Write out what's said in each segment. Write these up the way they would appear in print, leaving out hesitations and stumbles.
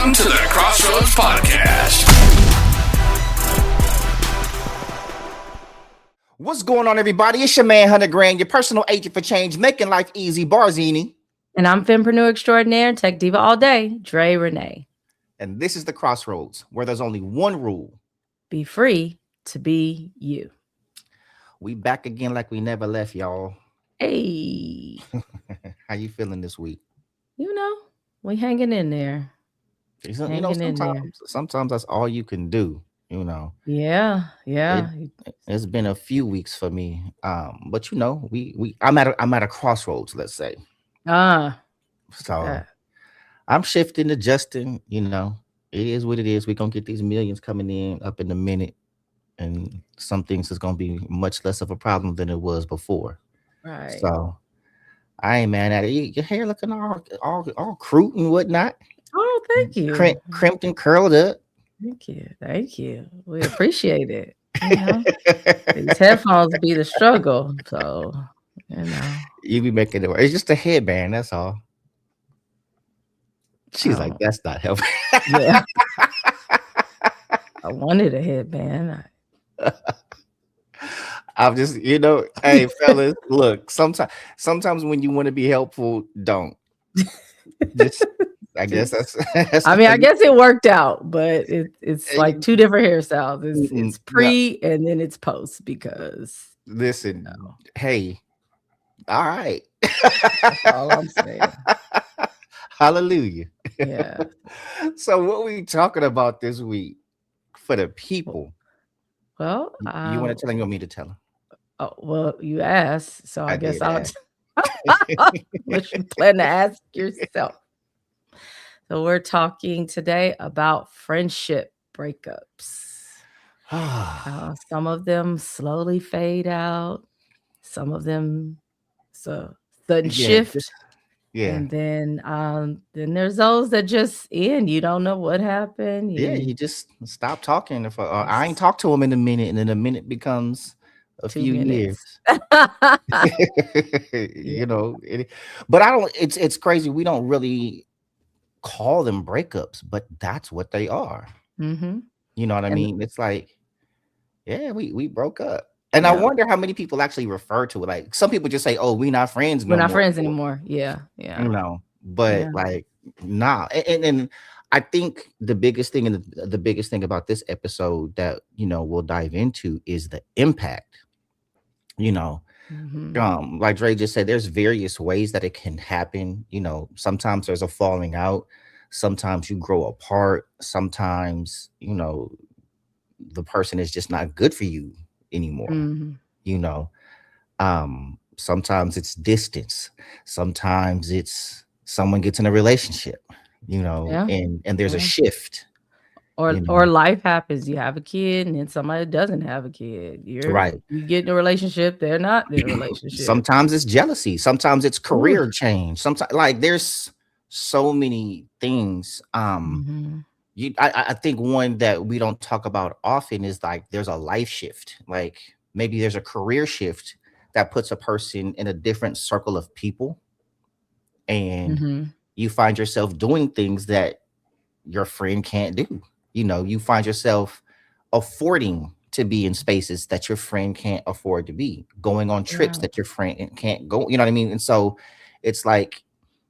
Welcome to the XrossroadZ Podcast. What's going on, everybody? It's your man, 100 Grand, your personal agent for change, making life easy, Barzini. And I'm fempreneur extraordinaire, tech diva all day, Dre Renee. And this is the Crossroads, where there's only one rule. Be free to be you. We back again like we never left, y'all. Hey. How you feeling this week? You know, we hanging in there. Sometimes that's all you can do, you know. Yeah. It's been a few weeks for me. But you know, I'm at a crossroads, let's say. So I'm shifting, adjusting, you know. It is what it is. We're gonna get these millions coming in up in a minute, and some things is gonna be much less of a problem than it was before. Right. So I ain't mad at it. Your hair looking all crude and whatnot. Oh, thank you. Crimped and curled up. Thank you. We appreciate it. You know? These headphones be the struggle. So, you know. You be making it work. It's just a headband, that's all. She's like, that's not helping. Yeah. I wanted a headband. I'm just, you know, hey fellas, look, sometimes when you want to be helpful, don't. I guess that's I guess it worked out, but it's like two different hairstyles. It's pre and then it's post because listen, hey, all right. That's all I'm saying. Hallelujah. Yeah. So what we talking about this week for the people? Well, you want to tell them, you want me to tell them? Oh, well, you asked, so I guess I'll what you plan to ask yourself. So we're talking today about friendship breakups. Some of them slowly fade out. Some of them sudden shift. And then there's those that just end. You don't know what happened. You just stop talking. I ain't talked to him in a minute, and then a minute becomes a few years. You know, but I don't. It's crazy. We don't really call them breakups, but that's what they are. Mm-hmm. You know what I mean? It's like, we broke up. And I wonder how many people actually refer to it. Like some people just say, "Oh, we're not friends. We're not friends anymore." Yeah. You know, but like, nah. And I think the biggest thing and the biggest thing about this episode that we'll dive into is the impact. You know, like Dre just said, there's various ways that it can happen. You know, sometimes there's a falling out. Sometimes you grow apart. Sometimes the person is just not good for you anymore. You know, sometimes it's distance, sometimes it's someone gets in a relationship, and there's a shift, or life happens. You have a kid and then somebody doesn't have a kid. You get in a relationship, they're not in a relationship. Sometimes it's jealousy, sometimes it's career change, sometimes like there's so many things. I think one that we don't talk about often is like there's a life shift. Like maybe there's a career shift that puts a person in a different circle of people, and you find yourself doing things that your friend can't do. You find yourself affording to be in spaces that your friend can't afford to be, going on trips that your friend can't go. You know what I mean? And so it's like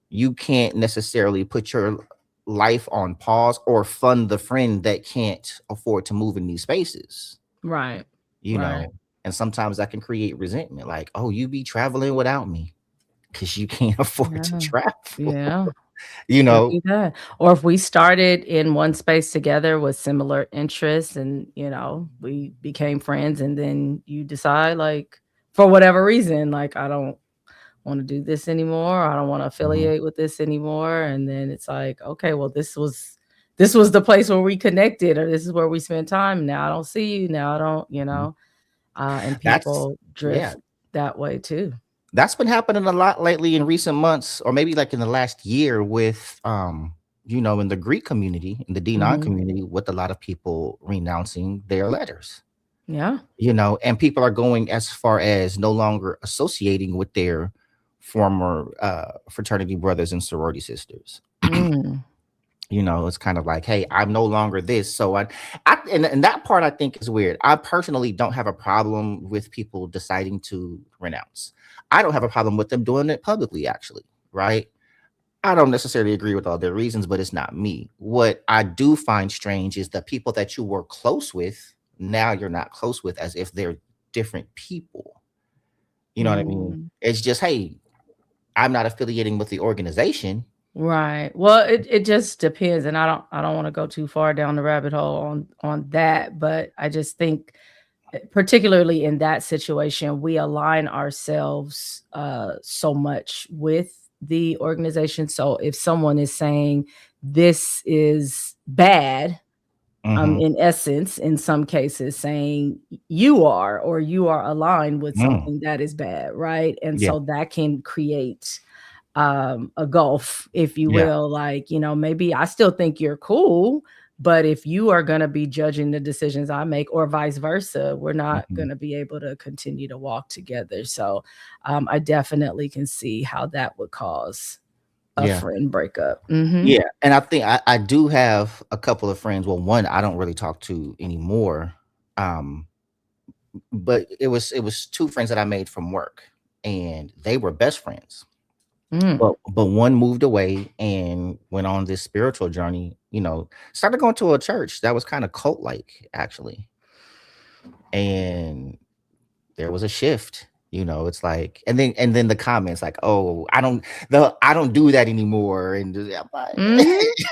you can't necessarily put your life on pause or fund the friend that can't afford to move in these spaces. Right. You know, and sometimes that can create resentment. Like, oh, you be traveling without me because you can't afford to travel. Yeah. Or if we started in one space together with similar interests and, we became friends, and then you decide, like, for whatever reason, like, I don't want to do this anymore. I don't want to affiliate with this anymore. And then it's like, okay, well, this was the place where we connected, or this is where we spent time. Now I don't see you. Now I don't, and people drift that way too. That's been happening a lot lately in recent months, or maybe like in the last year with, in the Greek community, in the D9 community, with a lot of people renouncing their letters. Yeah. And people are going as far as no longer associating with their former fraternity brothers and sorority sisters. It's kind of like, hey, I'm no longer this. So and that part I think is weird. I personally don't have a problem with people deciding to renounce. I don't have a problem with them doing it publicly, actually, right? I don't necessarily agree with all their reasons, but it's not me. What I do find strange is the people that you were close with, now you're not close with, as if they're different people. You know what I mean? Mm. It's just, hey, I'm not affiliating with the organization. Right. Well, it just depends, and I don't want to go too far down the rabbit hole on that, but I just think, particularly in that situation, we align ourselves so much with the organization. So if someone is saying this is bad, in essence, in some cases, saying you are aligned with something that is bad, right? And Yeah. so that can create a gulf, if you Yeah. will. Like, maybe I still think you're cool, but if you are going to be judging the decisions I make, or vice versa, we're not going to be able to continue to walk together. So I definitely can see how that would cause a friend breakup. Yeah. And I think I do have a couple of friends. Well, one I don't really talk to anymore. But it was two friends that I made from work, and they were best friends. But one moved away and went on this spiritual journey, started going to a church that was kind of cult like, actually. And there was a shift. It's like, and then the comments like, oh, I don't do that anymore. And I'm like,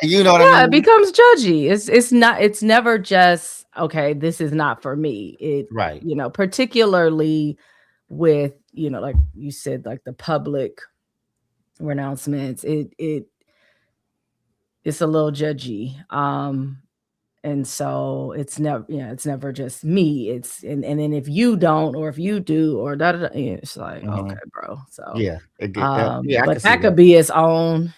you know what I Yeah, it mean? becomes judgy. It's never just, okay, this is not for me. Right. Particularly with, like you said, like the public renouncements, it's a little judgy. And so it's never just me. And then if you don't, or if you do, or da, da, da, it's like, okay, bro. So Yeah. I but can see that could that. be its own.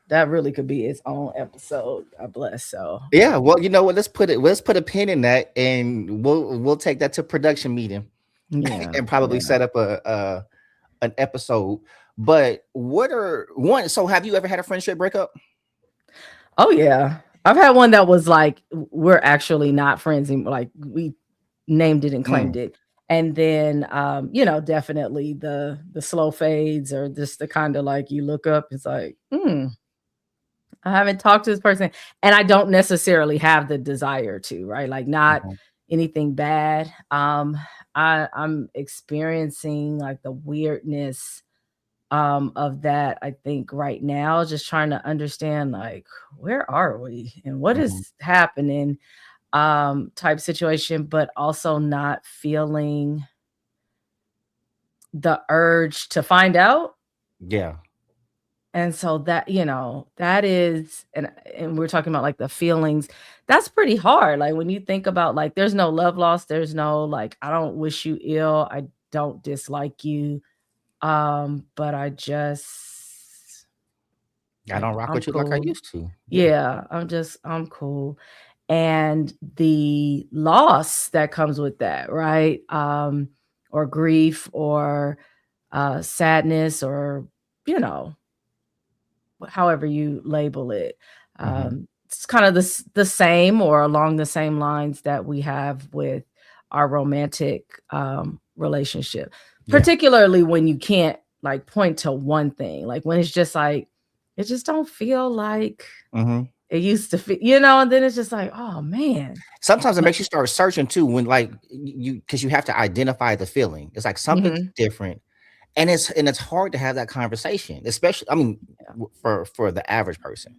That really could be its own episode. God bless. So Yeah, well, you know what? Let's put a pin in that, and we'll take that to production meeting yeah, and probably set up an episode. But so have you ever had a friendship breakup? Oh yeah. I've had one that was like, we're actually not friends anymore. Like, we named it and claimed it. And then definitely the slow fades, or just the kind of like, you look up, it's like, I haven't talked to this person, and I don't necessarily have the desire to, right? Like, not anything bad. I'm experiencing like the weirdness of that, I think, right now, just trying to understand, like, where are we and what is happening, type situation, but also not feeling the urge to find out. Yeah. And so that, that is, and we're talking about like the feelings, that's pretty hard. Like, when you think about, like, there's no love lost, there's no like, I don't wish you ill, I don't dislike you. But I don't rock I'm with you like I cool. used to. Yeah, I'm cool. And the loss that comes with that, right? Or grief, or sadness, or, however you label it. It's kind of the same, or along the same lines that we have with our romantic relationship, particularly when you can't like point to one thing, like when it's just like, it just don't feel like it used to feel, and then it's just like, oh man. Sometimes it makes you start searching too, when like because you have to identify the feeling. It's like something's different. And it's hard to have that conversation, especially, I mean, for the average person.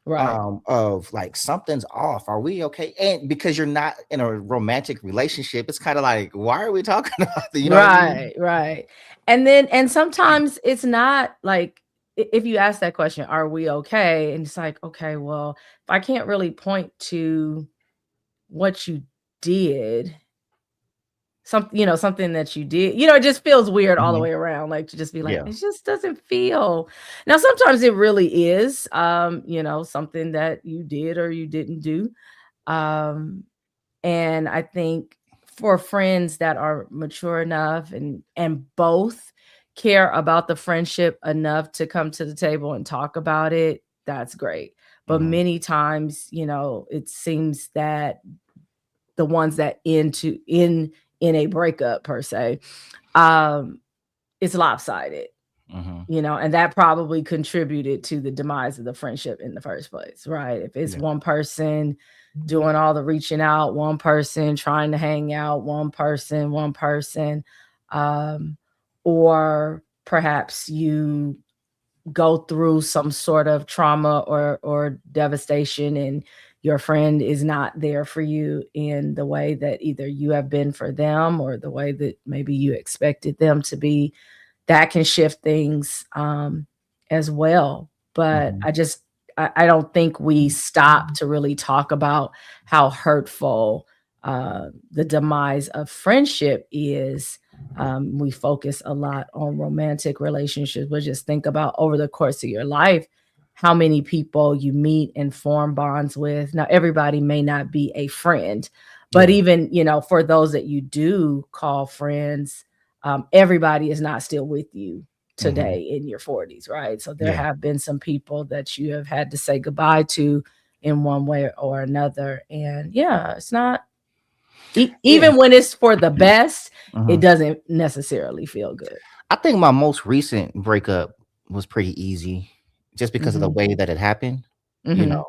Right. Of like, something's off. Are we okay? And because you're not in a romantic relationship, it's kind of like, why are we talking about the, what I mean? Right. And sometimes it's not like, if you ask that question, are we okay? And it's like, okay, well, if I can't really point to what you did, something that you did, it just feels weird all the way around. Like, to just be like, it just doesn't feel. Now, sometimes it really is, something that you did or you didn't do. And I think for friends that are mature enough and both care about the friendship enough to come to the table and talk about it, that's great. But many times, it seems that the ones that in a breakup per se, it's lopsided. And that probably contributed to the demise of the friendship in the first place, right? If it's one person doing all the reaching out, one person trying to hang out, one person, or perhaps you go through some sort of trauma or devastation and your friend is not there for you in the way that either you have been for them or the way that maybe you expected them to be, that can shift things as well. But I don't think we stop to really talk about how hurtful the demise of friendship is. We focus a lot on romantic relationships, but just think about over the course of your life, how many people you meet and form bonds with. Now, everybody may not be a friend, but even, for those that you do call friends, everybody is not still with you today in your 40s, right? So there have been some people that you have had to say goodbye to in one way or another. And it's not, even when it's for the best, it doesn't necessarily feel good. I think my most recent breakup was pretty easy just because of the way that it happened. The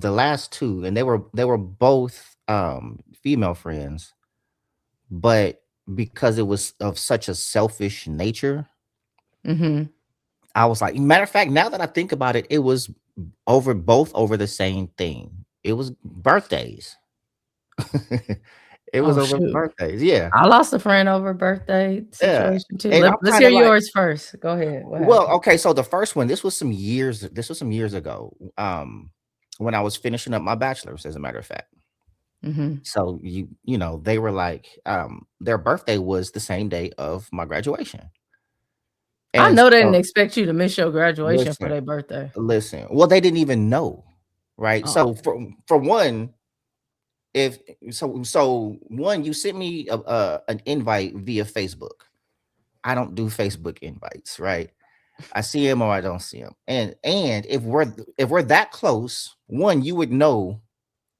last two, and they were both female friends, but because it was of such a selfish nature, I was like, matter of fact, now that I think about it, it was over the same thing. It was birthdays. It was over birthdays. Yeah. I lost a friend over birthday situation too. Let's hear yours first. Go ahead. Well, okay. So the first one, this was some years ago. When I was finishing up my bachelor's, as a matter of fact. So they were like, their birthday was the same day of my graduation. And I know they didn't expect you to miss your graduation for their birthday. Listen, well, they didn't even know, right? So for one, you sent me an invite via Facebook. I don't do Facebook invites, right? I see him or I don't see him. And if we're that close, one, you would know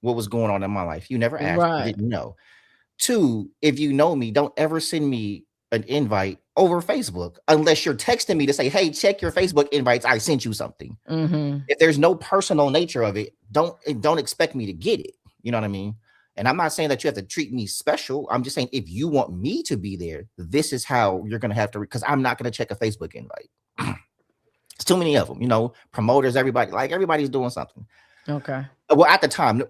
what was going on in my life. You never asked, right. You didn't know. Two, if you know me, don't ever send me an invite over Facebook unless you're texting me to say, hey, check your Facebook invites. I sent you something. If there's no personal nature of it, don't expect me to get it. You know what I mean? And I'm not saying that you have to treat me special. I'm just saying, if you want me to be there, this is how you're going to have to, because I'm not going to check a Facebook invite. It's too many of them, promoters, everybody's doing something. Okay. Well, at the time,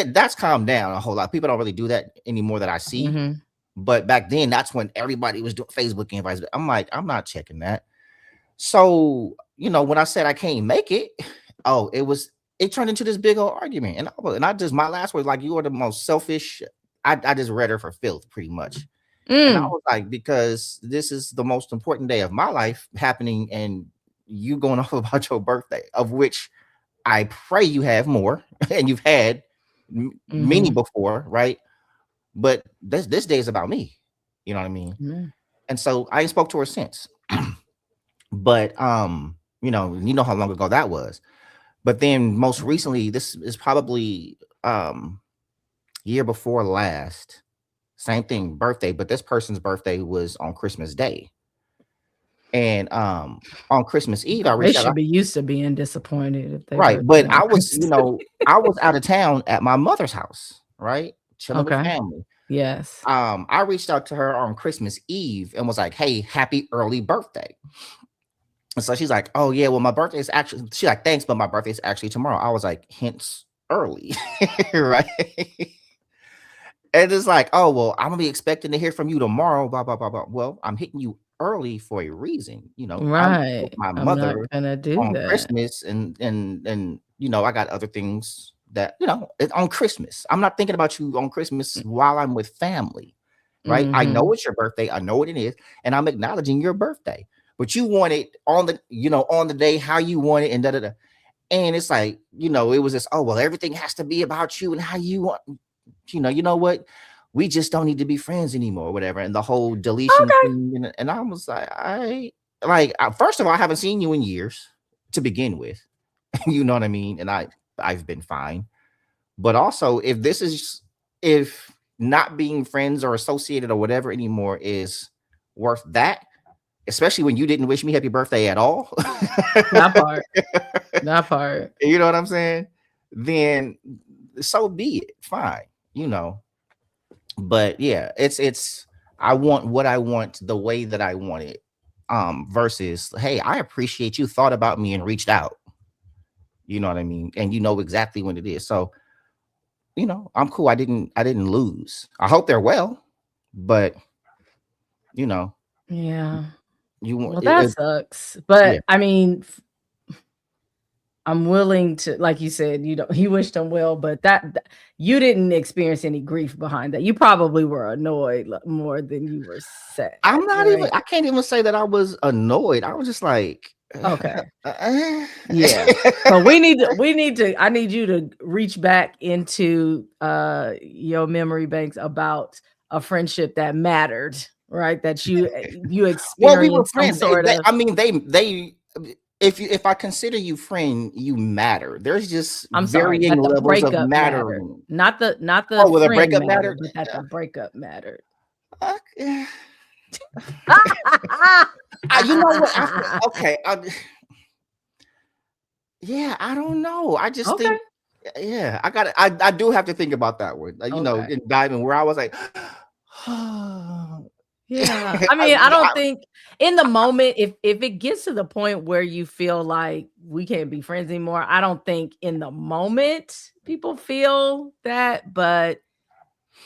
that's calmed down a whole lot. People don't really do that anymore that I see. But back then, that's when everybody was doing Facebook invites. I'm like, I'm not checking that. So, when I said I can't make it, it turned into this big old argument. And my last words, like, you are the most selfish. I just read her for filth, pretty much. And I was like, because this is the most important day of my life happening, and you going off about your birthday, of which I pray you have more, and you've had many before, right? But this day is about me. You know what I mean? And so I ain't spoke to her since. But you know how long ago that was. But then most recently, this is probably year before last. Same thing, birthday, but this person's birthday was on Christmas Day. And on Christmas Eve, they should be used to being disappointed if they right. But I was, I was out of town at my mother's house, right? Chilling with family. Yes. I reached out to her on Christmas Eve and was like, hey, happy early birthday. And so she's like, oh yeah, well, my birthday is actually, she's like, thanks, but my birthday is actually tomorrow. I was like, hence early, right? And it's like, oh, well, I'm gonna be expecting to hear from you tomorrow, blah, blah, blah, blah. Well, I'm hitting you early for a reason, right? My mother not gonna do on that. Christmas, and I got other things that on Christmas. I'm not thinking about you on Christmas while I'm with family, right? I know it's your birthday, I know what it is, and I'm acknowledging your birthday. But you want it on the day how you want it, and da da da. And it's like, it was just, oh well, everything has to be about you and how you want. You know what? We just don't need to be friends anymore, or whatever. And the whole deletion thing, and I was like, first of all, I haven't seen you in years to begin with. You know what I mean? And I've been fine. But also, if not being friends or associated or whatever anymore is worth that, especially when you didn't wish me happy birthday at all. That part. That part. You know what I'm saying? Then so be it. Fine. You know. But yeah, it's I want what I want the way that I want it. Versus, hey, I appreciate you thought about me and reached out. You know what I mean? And you know exactly when it is. So, you know, I'm cool. I didn't lose. I hope they're well, but you know, Yeah. you want Well, that sucks. But yeah. I mean, I'm willing to, like you said, you wished them well, but that you didn't experience any grief behind that. You probably were annoyed more than you were sad. I'm not right? even, I can't even say that I was annoyed. I was just like, okay. Yeah. So I need you to reach back into your memory banks about a friendship that mattered, right? That you experienced well, we were friends. some sort of, I mean, they if I consider you friend, you matter. There's just I'm sorry, varying that the levels of breakup mattered. mattering. Not the Oh, well, the friend breakup mattered, mattered. but that the breakup mattered. You know what? Okay. Yeah, I don't know. I just think, yeah, I do have to think about that one. You know, in diving where I was like, yeah. I mean, I don't think in the moment, if it gets to the point where you feel like we can't be friends anymore, I don't think in the moment people feel that. But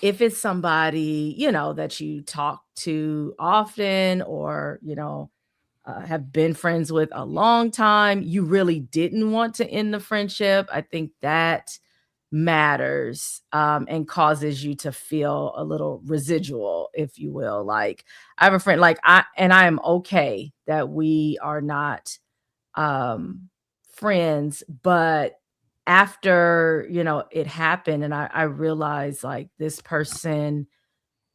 if it's somebody, you know, that you talk to often or, you know, have been friends with a long time, you really didn't want to end the friendship. I think that matters and causes you to feel a little residual, if you will. Like I have a friend, I am okay that we are not friends, but after, you know, it happened and I realized like this person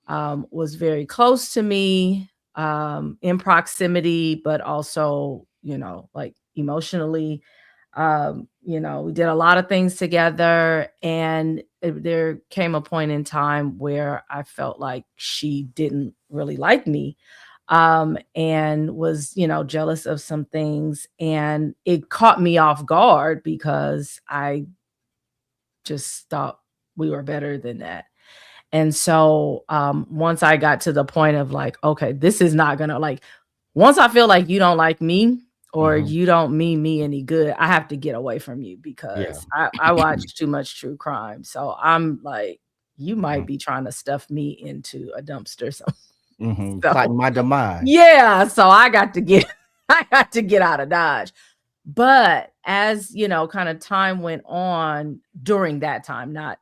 was very close to me in proximity, but also, you know, like emotionally. You know, we did a lot of things together, and there came a point in time where I felt like she didn't really like me and was, you know, jealous of some things. And it caught me off guard because I just thought we were better than that. And so once I got to the point of like, okay, this is not gonna like, once I feel like you don't like me or you don't mean me any good, I have to get away from you because I watch too much true crime. So I'm like, you might be trying to stuff me into a dumpster. So, plotting my demise. Yeah. So I got to get out of Dodge. But as you know, kind of time went on during that time, not,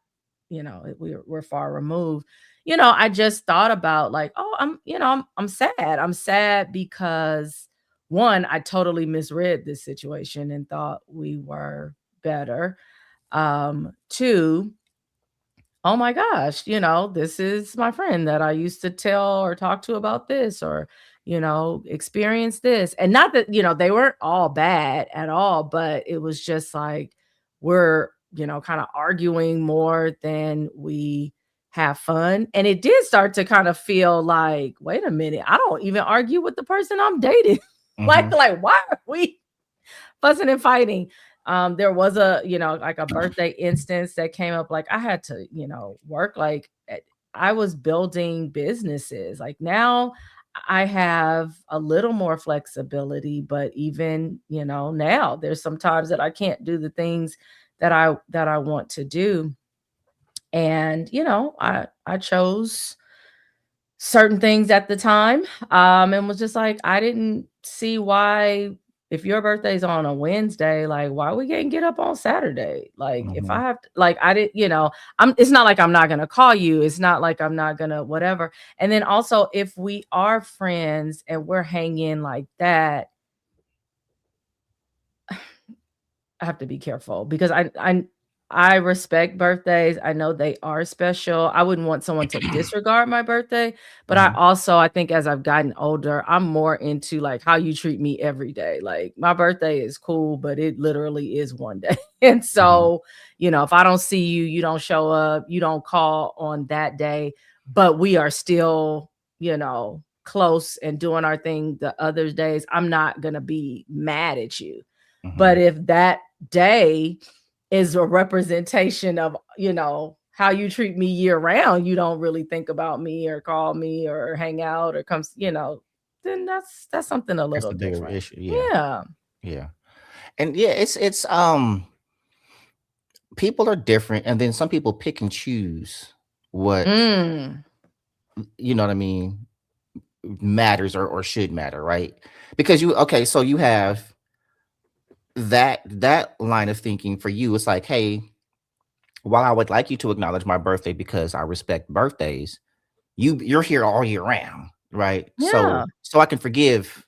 you know, we're far removed. You know, I just thought about like, oh, I'm sad. I'm sad because one, I totally misread this situation and thought we were better. Two, oh my gosh, you know, this is my friend that I used to tell or talk to about this or, you know, experience this. And not that, you know, they weren't all bad at all, but it was just like we're, you know, kind of arguing more than we have fun. And it did start to kind of feel like, wait a minute, I don't even argue with the person I'm dating. Like, why are we fussing and fighting? There was a, you know, like a birthday instance that came up. Like I had to, you know, work. Like I was building businesses. Like now I have a little more flexibility, but even, you know, now there's some times that I can't do the things that I want to do. And, you know, I chose certain things at the time and was just like, I didn't see why, if your birthday's on a Wednesday, like why we can't get up on Saturday? Like if I have to, like I didn't, you know, it's not like I'm not gonna call you, it's not like I'm not gonna whatever. And then also if we are friends and we're hanging like that, I have to be careful because I I respect birthdays. I know they are special. I wouldn't want someone to disregard my birthday, but Mhm, I think as I've gotten older, I'm more into like how you treat me every day. Like my birthday is cool, but it literally is one day. And mhm, so, if I don't see you, you don't show up, you don't call on that day, but we are still, close and doing our thing the other days, I'm not going to be mad at you. But mhm. if that day is a representation of, how you treat me year round, you don't really think about me or call me or hang out or come, then that's something a That's little the bigger different. issue. Yeah, Yeah. yeah, and yeah, it's people are different, and then some people pick and choose what Mm. you know what I mean matters or should matter, right? Because so you have that line of thinking for you. It's like, hey, while I would like you to acknowledge my birthday because I respect birthdays, you're here all year round, right? Yeah. So I can forgive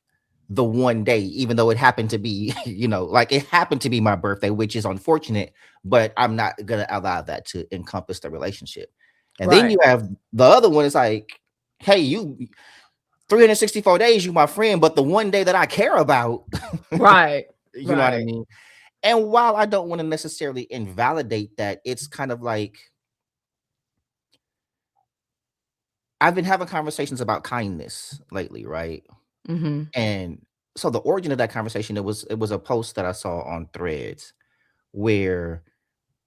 the one day, even though it happened to be, like it happened to be my birthday, which is unfortunate, but I'm not gonna allow that to encompass the relationship. And then Right. you have the other one is like, hey, you 364 days, you my friend, but the one day that I care about, Right. you know what I Right. mean? And while I don't want to necessarily invalidate that, it's kind of like I've been having conversations about kindness lately, right? Mhm. And so the origin of that conversation, it was a post that I saw on Threads where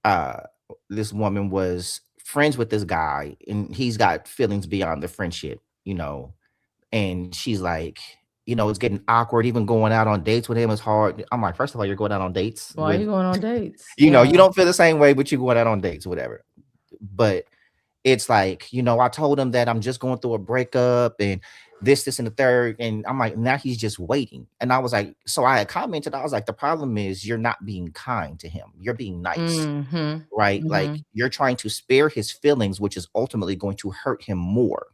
uh this woman was friends with this guy and he's got feelings beyond the friendship, and she's like, it's getting awkward, even going out on dates with him is hard. I'm like, first of all, you're going out on dates Why are with, you going on dates? Yeah. you don't feel the same way, but you're going out on dates, whatever. But it's like, I told him that I'm just going through a breakup and this, and the third. And I'm like, now he's just waiting. And I was like, so I had commented, I was like, the problem is you're not being kind to him. You're being nice, Mhm. right? Like Mhm. you're trying to spare his feelings, which is ultimately going to hurt him more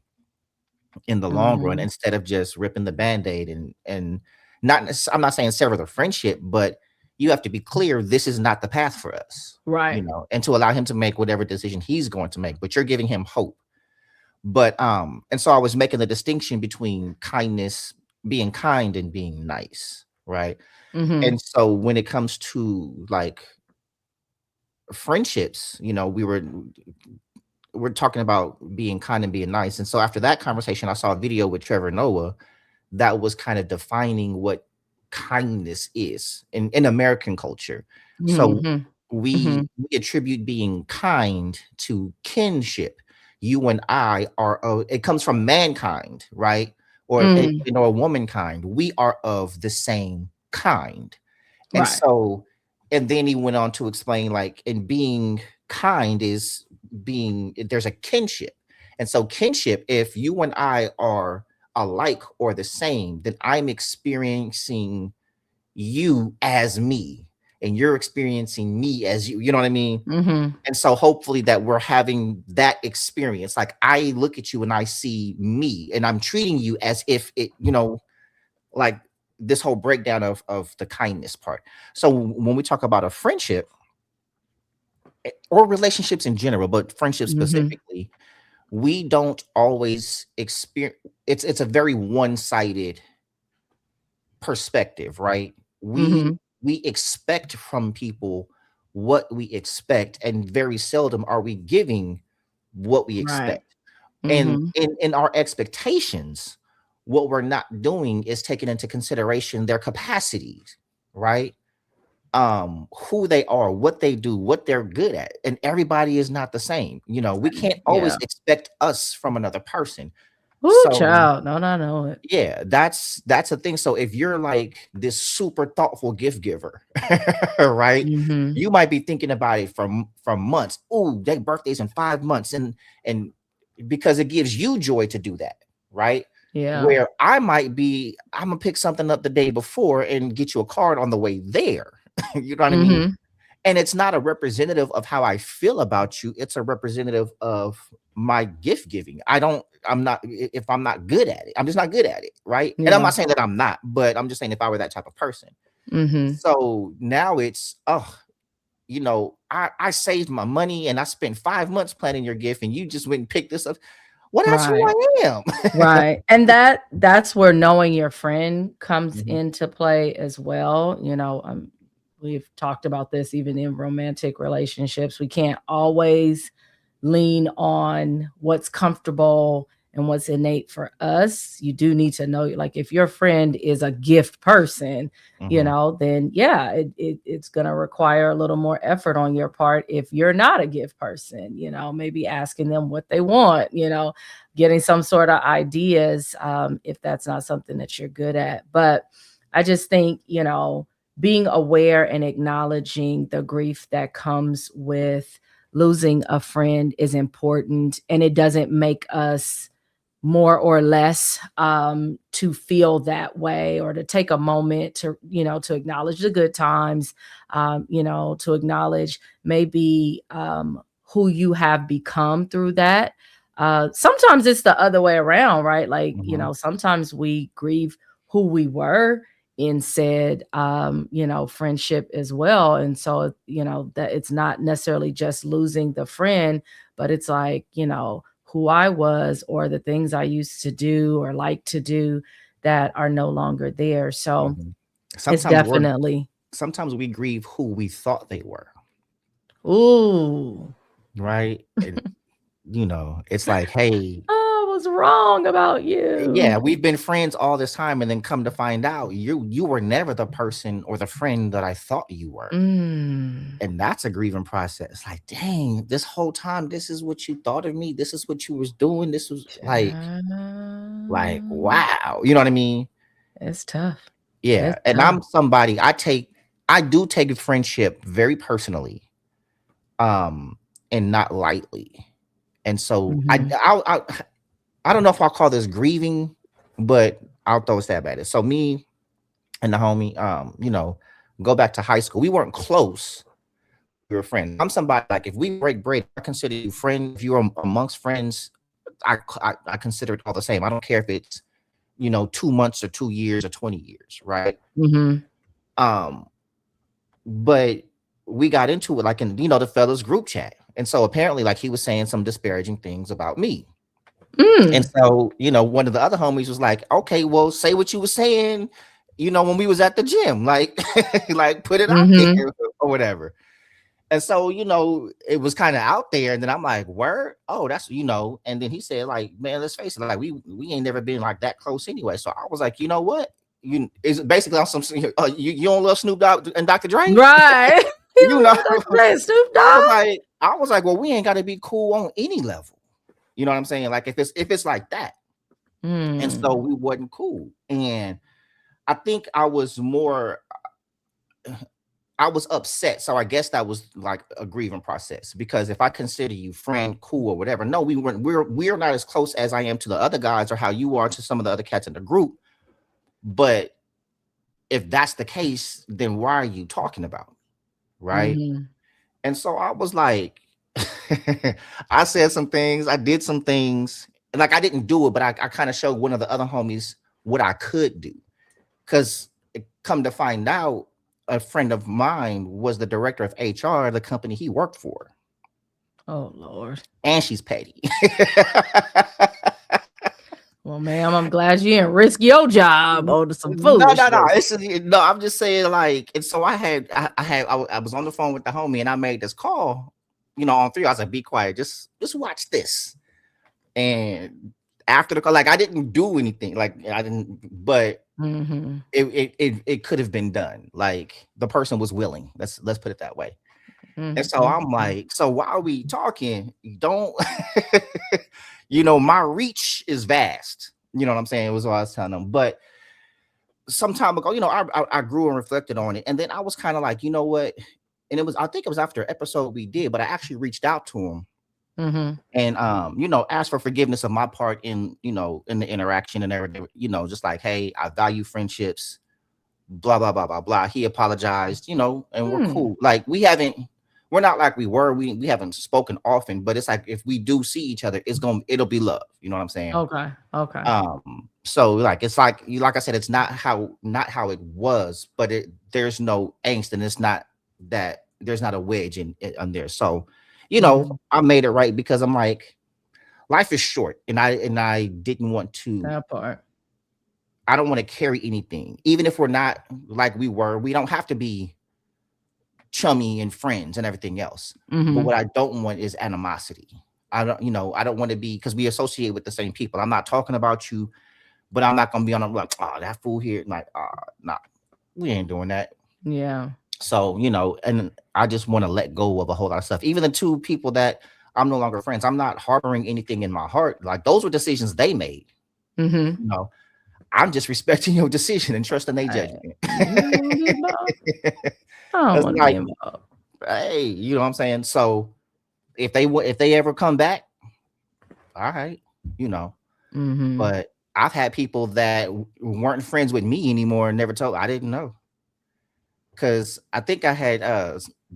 in the long run, Mhm. instead of just ripping the band-aid and I'm not saying sever the friendship, but you have to be clear this is not the path for us, Right. and to allow him to make whatever decision he's going to make, but you're giving him hope. But and so I was making the distinction between kindness, being kind, and being nice, right? Mhm. And so when it comes to like friendships, we're talking about being kind and being nice. And so after that conversation, I saw a video with Trevor Noah that was kind of defining what kindness is in American culture. So Mhm. we Mhm. we attribute being kind to kinship. You and I are it comes from mankind, right? Or Mm. a womankind. We are of the same kind. And Right. so, and then he went on to explain like, in being kind is there's a kinship. And so, kinship, if you and I are alike or the same, then I'm experiencing you as me, and you're experiencing me as you. You know what I mean? Mhm. And so, hopefully, that we're having that experience. Like, I look at you and I see me, and I'm treating you as if like this whole breakdown of the kindness part. So when we talk about a friendship or relationships in general, but friendship Mhm. specifically, we don't always experience it's a very one-sided perspective, right? Mhm. We expect from people what we expect, and very seldom are we giving what we Right. expect. And Mhm. in our expectations, what we're not doing is taking into consideration their capacities, right? Who they are, what they do, what they're good at. And everybody is not the same. We can't always Yeah. expect us from another person. Ooh, So child. Don't I know it. yeah, that's a thing. So if you're like this super thoughtful gift giver, right? Mhm. You might be thinking about it from months. Oh, their birthday's in 5 months, and because it gives you joy to do that, right? Yeah. Where I'm gonna pick something up the day before and get you a card on the way there. You know what I mean? Mhm. And it's not a representative of how I feel about you. It's a representative of my gift giving. If I'm not good at it, I'm just not good at it. Right. And I'm Yeah. not saying that I'm not, but I'm just saying if I were that type of person. Mhm. So now it's, oh, I saved my money and I spent 5 months planning your gift and you just went and picked this up. Well, that's who Right. I am. Right. And that's where knowing your friend comes Mhm. into play as well. We've talked about this even in romantic relationships. We can't always lean on what's comfortable and what's innate for us. You do need to know, like, if your friend is a gift person, Mhm. then yeah, it's going to require a little more effort on your part. If you're not a gift person, maybe asking them what they want, getting some sort of ideas, if that's not something that you're good at. But I just think, being aware and acknowledging the grief that comes with losing a friend is important, and it doesn't make us more or less to feel that way, or to take a moment to acknowledge the good times, to acknowledge maybe who you have become through that. Sometimes it's the other way around, right? Like, Mhm. sometimes we grieve who we were in said friendship as well. And so that it's not necessarily just losing the friend, but it's like, who I was, or the things I used to do or like to do that are no longer there. So Mhm. it's Sometimes we're definitely, sometimes we grieve who we thought they were, ooh, right? And it's like, hey, I was wrong about yeah, you. we've been friends all this time, and then come to find out you were never the person or the friend that I thought you were. Mm. And that's a grieving process. Like, dang, this whole time, this is what you thought of me. This is what you was doing. This was like, Child. wow. You know what I mean? It's tough. Yeah. It's And tough. I'm somebody I do take a friendship very personally, um, and not lightly. And so Mhm. I don't know if I'll call this grieving, but I'll throw a stab at it. So me and the homie, go back to high school. We weren't close. We were friends. I'm somebody like, if we break bread, I consider you friend. If you're amongst friends, I consider it all the same. I don't care if it's 2 months or 2 years or 20 years, right? Mhm. Um, but we got into it like in the fellas group chat, and so apparently like he was saying some disparaging things about me, and Mm. so one of the other homies was like, okay, well, say what you were saying, when we was at the gym, like like put it out there Mhm. or whatever. And so, it was kind of out there. And then I'm like, word? Oh, that's, and then he said, like, man, let's face it, like, we ain't never been like that close anyway. So I was like, you know what? You is basically on some you don't love Snoop Dogg and Dr. Dre? Right. You You know, love Dr. Dre, Snoop I was Dogg? like, well, we ain't gotta be cool on any level. You know what I'm saying? Like if it's like that. And so Mm. we wasn't cool. And I think I was upset. So I guess that was like a grieving process, because if I consider you friend, cool, or whatever, no, we weren't. We're not as close as I am to the other guys or how you are to some of the other cats in the group. But if that's the case, then why are you talking about me? Right? Mhm. And so I was like, I said some things, I did some things, and like I didn't do it, but I kind of showed one of the other homies what I could do. Because come to find out, a friend of mine was the director of HR of the company he worked for, Oh, Lord. and she's petty. Well, ma'am, I'm glad you didn't risk your job over some No, no, no. foolishness. No. I'm just saying, like, and so I was on the phone with the homie, and I made this call, on three. I was like, "Be quiet, just watch this." And after the call, like, I didn't do anything, like, I didn't, but Mhm. it could have been done. Like, the person was willing. Let's put it that way. And Mhm. so I'm Mhm. like, so while we talking, don't, my reach is vast. You know what I'm saying? It was what I was telling them. But some time ago, I grew and reflected on it. And then I was kind of like, you know what? And I think it was after an episode we did, but I actually reached out to him Mhm. and, asked for forgiveness of my part in the interaction and everything, just like, hey, I value friendships, blah, blah, blah, blah, blah. He apologized, and we're Hmm. cool. Like we're not like we were. We haven't spoken often, but it's like if we do see each other, it'll be love. You know what I'm saying? Okay. Okay. So like it's like I said, it's not how it was, but there's no angst, and it's not that there's not a wedge in there. So, you know, I made it right because I'm like, life is short, and I didn't want to. That part. I don't want to carry anything, even if we're not like we were. We don't have to be chummy and friends and everything else. But what I don't want is animosity. I don't want to be, because we associate with the same people. I'm not talking about you, but I'm not gonna be on a like, oh, that fool here. Like, nah, we ain't doing that. Yeah. So, you know, and I just want to let go of a whole lot of stuff. Even the two people that I'm no longer friends, I'm not harboring anything in my heart. Like, those were decisions they made. You know, I'm just respecting your decision and trusting their judgment. Like, hey, you know what I'm saying? So if they ever come back, all right, you know. But I've had people that weren't friends with me anymore and never told. I didn't know, because I think I had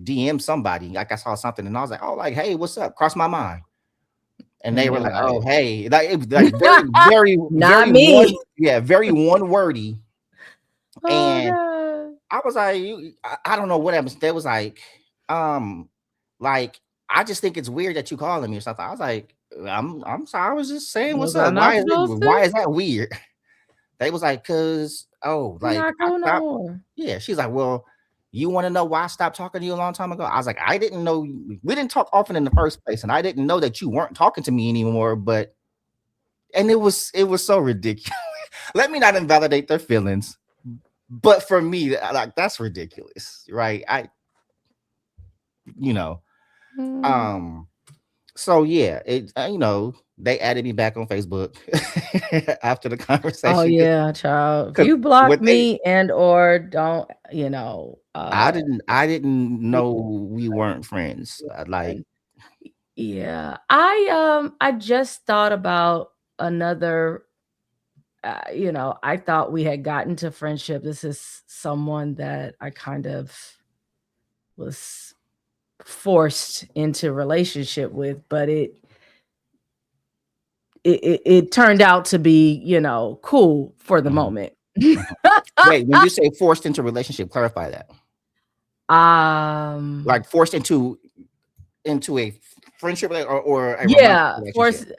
DM somebody. Like, I saw something and I was like, oh, like, hey, what's up? Crossed my mind. And they were like, oh, hey, like very, very, not very me. Very one wordy. And God. I was like, I don't know what happened. They was like, I just think it's weird that you calling me or something. I was like, I'm sorry, I was just saying what's up. Why is that weird? They was like, cause yeah. She's like, well, you want to know why I stopped talking to you a long time ago? I was like, I didn't know, we didn't talk often in the first place, and I didn't know that you weren't talking to me anymore. And it was so ridiculous. Let me not invalidate their feelings, but for me, like, that's ridiculous, right? So yeah, it you know, they added me back on Facebook after the conversation. Oh yeah, child. If you block me and or don't, you know, I didn't know we weren't friends. Yeah, I just thought about another. You know, I thought we had gotten to friendship. This is someone that I kind of was forced into relationship with, but it turned out to be, you know, cool for the moment. Wait, when you say forced into relationship, clarify that. Like forced into a friendship or a forced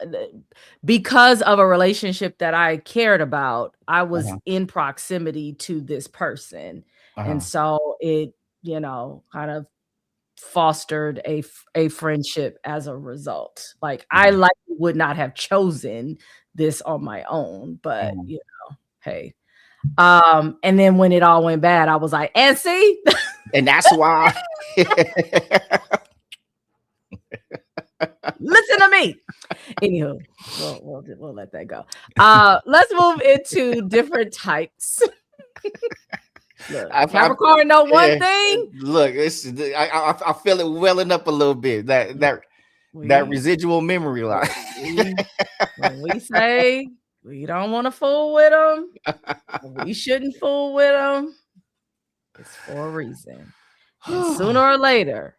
because of a relationship that I cared about. I was in proximity to this person, and so it, you know, kind of fostered a friendship as a result. Like, I likely would not have chosen this on my own, but you know, hey. And then when it all went bad, I was like, and see, and that's why. Listen to me. Anywho, we'll let that go. Let's move into different types. Look, Capricorn know one thing. Look, I feel it welling up a little bit. That residual memory line. When we say we don't want to fool with them, we shouldn't fool with them, it's for a reason. And sooner or later,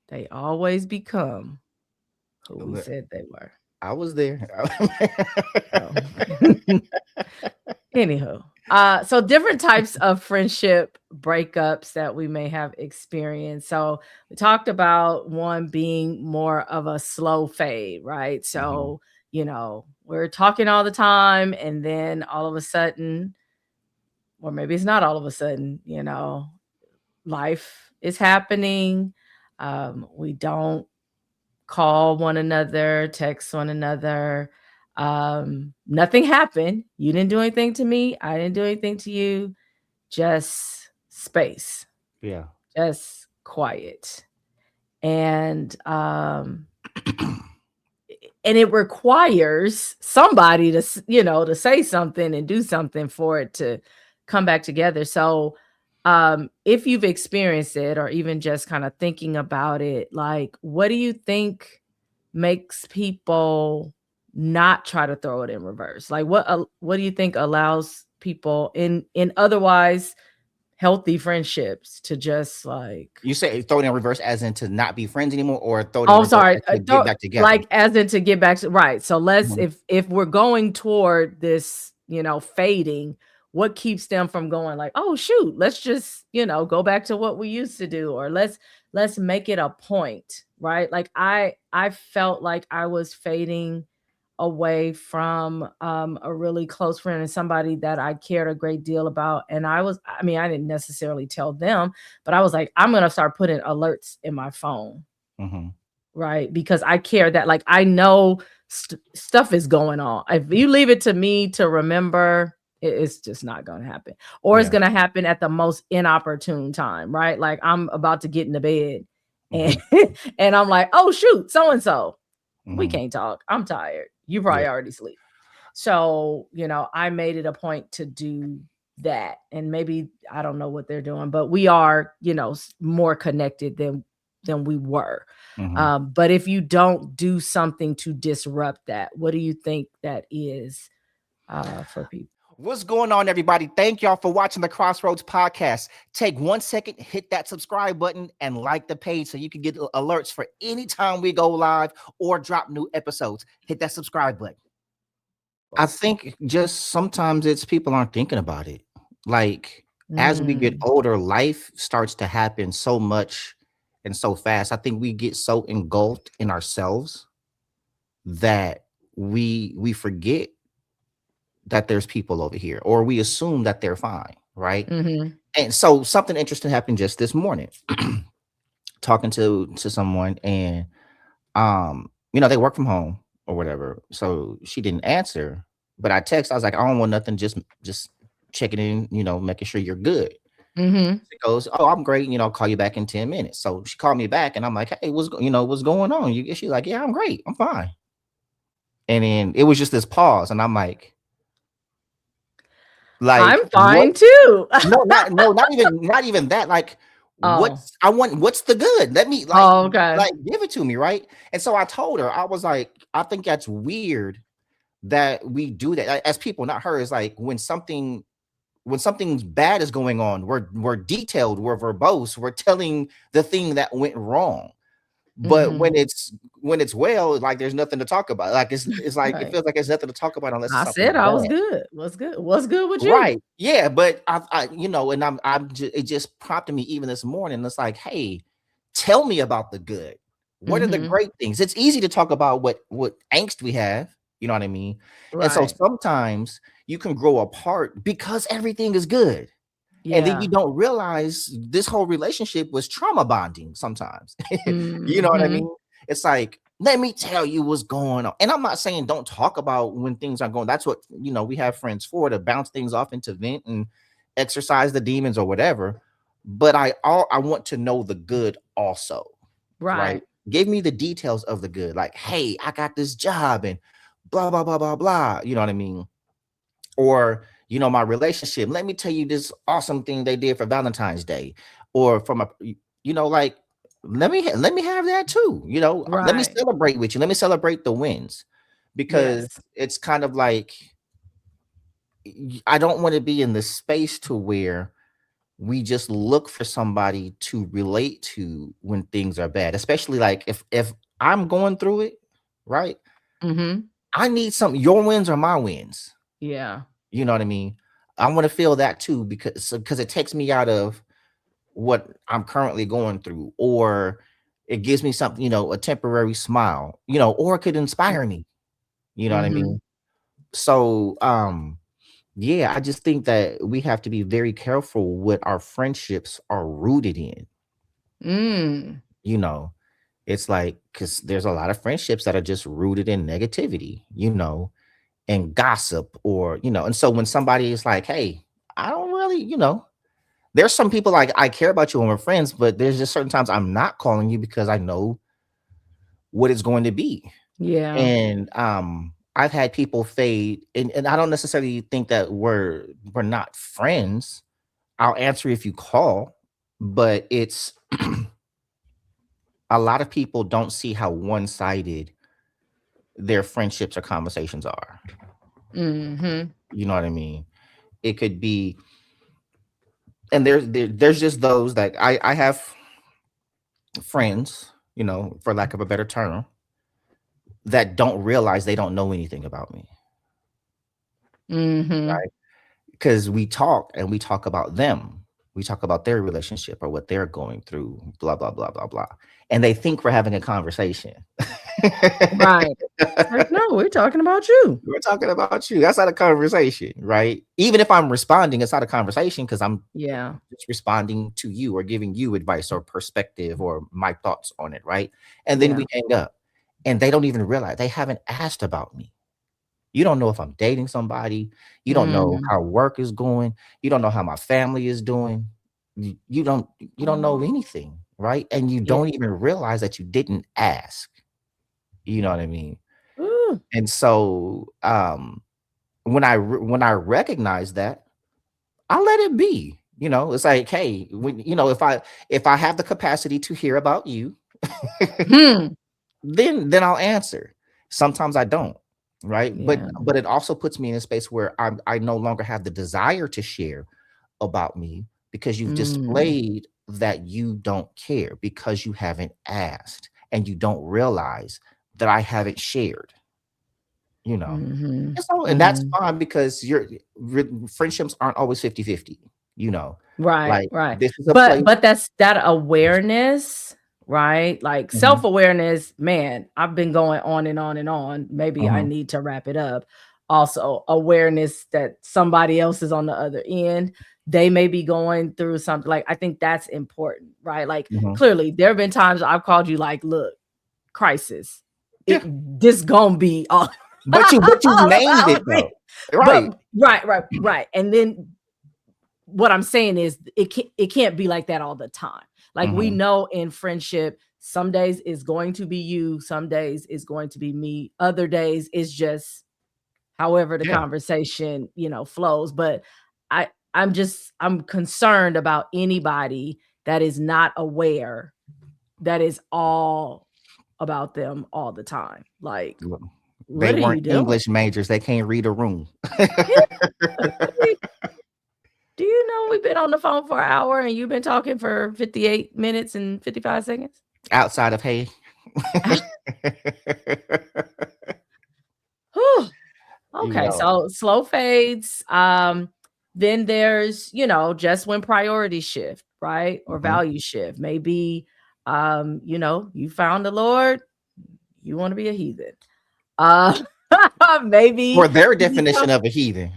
they always become who we said they were. I was there. Anywho, so different types of friendship breakups that we may have experienced. So we talked about one being more of a slow fade, right? So, you know, we're talking all the time, and then all of a sudden, or maybe it's not all of a sudden, you know, life is happening. We don't call one another, text one another. Nothing happened. You didn't do anything to me. I didn't do anything to you. Just space. Yeah. Just quiet. And it requires somebody to, you know, to say something and do something for it to come back together. So if you've experienced it, or even just kind of thinking about it, like, what do you think makes people not try to throw it in reverse? Like, what do you think allows people in otherwise healthy friendships to just, like, you say throw it in reverse as in to not be friends anymore, or throw it in reverse to get back together? Like, as in to get back to, right. So let's if we're going toward this, you know, fading, what keeps them from going like, oh shoot, let's just, go back to what we used to do, or let's make it a point, right? Like I felt like I was fading away from a really close friend and somebody that I cared a great deal about. And I didn't necessarily tell them, but I was like, I'm going to start putting alerts in my phone. Mm-hmm. Right. Because I care that, like, I know stuff is going on. If you leave it to me to remember, it's just not going to happen, or it's going to happen at the most inopportune time. Right. Like, I'm about to get into bed and, and I'm like, oh shoot, so-and-so, we can't talk. I'm tired. You probably already sleep. So, I made it a point to do that. And maybe, I don't know what they're doing, but we are, more connected than we were. But if you don't do something to disrupt that, what do you think that is for people? What's going on, everybody? Thank y'all for watching the XrossroadZ Podcast. Take 1 second, hit that subscribe button, and like the page so you can get alerts for any time we go live or drop new episodes. Hit that subscribe button. I think just sometimes it's people aren't thinking about it. Like, as we get older, life starts to happen so much and so fast. I think we get so engulfed in ourselves that we forget that there's people over here, or we assume that they're fine, right? And so something interesting happened just this morning. Talking to someone, and they work from home or whatever. So she didn't answer, but I text. I was like, I don't want nothing, just checking in, making sure you're good. She goes, oh, I'm great. I'll call you back in 10 minutes. So she called me back, and I'm like, hey, what's going on? She's like, yeah, I'm great. I'm fine. And then it was just this pause, and I'm like, I'm fine too. not even that. Like, what's the good? Let me give it to me, right? And so I told her, I was like, I think that's weird that we do that as people, not her. It's like when something bad is going on, we're detailed, we're verbose, we're telling the thing that went wrong. But when it's well, like, there's nothing to talk about. Like, it's like right. It feels like there's nothing to talk about unless I said I was good. What's good with you? Right. Yeah. But I and it just prompted me even this morning. It's like, hey, tell me about the good. What are the great things? It's easy to talk about what angst we have. You know what I mean? Right. And so sometimes you can grow apart because everything is good. Yeah. And then you don't realize this whole relationship was trauma bonding sometimes. You know what I mean? It's like, let me tell you what's going on. And I'm not saying don't talk about when things are going. That's what, we have friends for, to bounce things off and to vent and exercise the demons or whatever. But I want to know the good also. Right? Give me the details of the good. Like, hey, I got this job and blah, blah, blah, blah, blah. You know what I mean? Or, my relationship. Let me tell you this awesome thing they did for Valentine's Day, or from like, let me have that too. Right. Let me celebrate with you. Let me celebrate the wins, because it's kind of like, I don't want to be in the space to where we just look for somebody to relate to when things are bad, especially like if I'm going through it, right? I need your wins are my wins. Yeah. You know what I mean? I want to feel that too, because it takes me out of what I'm currently going through, or it gives me something, a temporary smile, or it could inspire me. You know what I mean? So, I just think that we have to be very careful what our friendships are rooted in. It's like, because there's a lot of friendships that are just rooted in negativity, and gossip, or and so when somebody is like, hey, I don't really, there's some people like, I care about you when we're friends, but there's just certain times I'm not calling you because I know what it's going to be. Yeah. And I've had people fade, and I don't necessarily think that we're not friends. I'll answer if you call, but it's a lot of people don't see how one-sided their friendships or conversations are. You know what I mean? It could be, and there's just those that I have friends, for lack of a better term, that don't realize they don't know anything about me. Right? because we talk about them. We talk about their relationship or what they're going through, blah, blah, blah, blah, blah. And they think we're having a conversation. Right. Like, no, we're talking about you. We're talking about you. That's not a conversation, right? Even if I'm responding, it's not a conversation because I'm just responding to you or giving you advice or perspective or my thoughts on it, right? And then we hang up and they don't even realize they haven't asked about me. You don't know if I'm dating somebody. You don't know how work is going. You don't know how my family is doing. You don't know anything, right? And you don't even realize that you didn't ask. You know what I mean? And so when I recognize that, I let it be. You know, it's like, hey, if I have the capacity to hear about you, then I'll answer. Sometimes I don't. Right. But it also puts me in a space where I no longer have the desire to share about me because you've displayed that you don't care because you haven't asked and you don't realize that I haven't shared, and that's fine because your friendships aren't always 50-50, Right. This is a but that's that awareness. Right. Like self-awareness, man, I've been going on and on and on. Maybe I need to wrap it up. Also, awareness that somebody else is on the other end. They may be going through something. Like, I think that's important, right? Like, clearly, there have been times I've called you like, look, crisis. This gonna be all. But you named it, though. Right. And then what I'm saying is it can't be like that all the time. Like we know in friendship, some days is going to be you, some days is going to be me, other days is just however the conversation, flows. But I'm concerned about anybody that is not aware that is all about them all the time. Like, they weren't English majors, they can't read a room. Do you know we've been on the phone for an hour and you've been talking for 58 minutes and 55 seconds? Outside of hey. Okay, so slow fades. Then there's, just when priorities shift, right? Or values shift. Maybe, you found the Lord, you want to be a heathen. Maybe. For their definition of a heathen.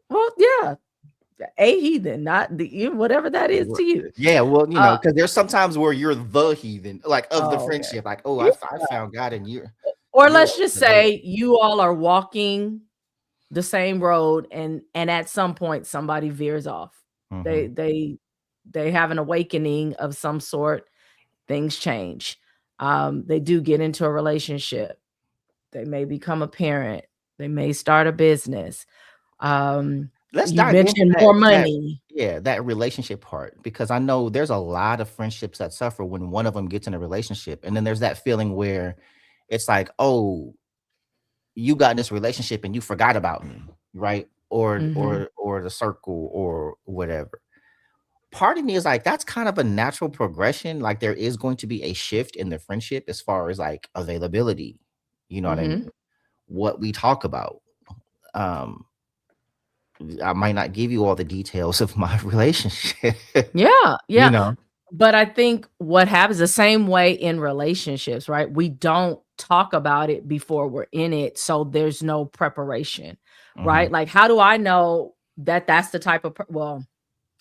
Well, yeah. A heathen, not the whatever that is to you. Yeah, well, because there's sometimes where you're the heathen, like of the friendship, like, I found God in you. Or let's just say you all are walking the same road, and at some point somebody veers off. They have an awakening of some sort. Things change. They do get into a relationship. They may become a parent. They may start a business. Let's mention more money. That relationship part, because I know there's a lot of friendships that suffer when one of them gets in a relationship. And then there's that feeling where it's like, oh, you got in this relationship and you forgot about me, right? Or the circle or whatever. Part of me is like, that's kind of a natural progression. Like there is going to be a shift in the friendship as far as like availability. You know what I mean? What we talk about. I might not give you all the details of my relationship. Yeah. But I think what happens the same way in relationships, right? We don't talk about it before we're in it. So there's no preparation, right? Like, how do I know that that's the type of,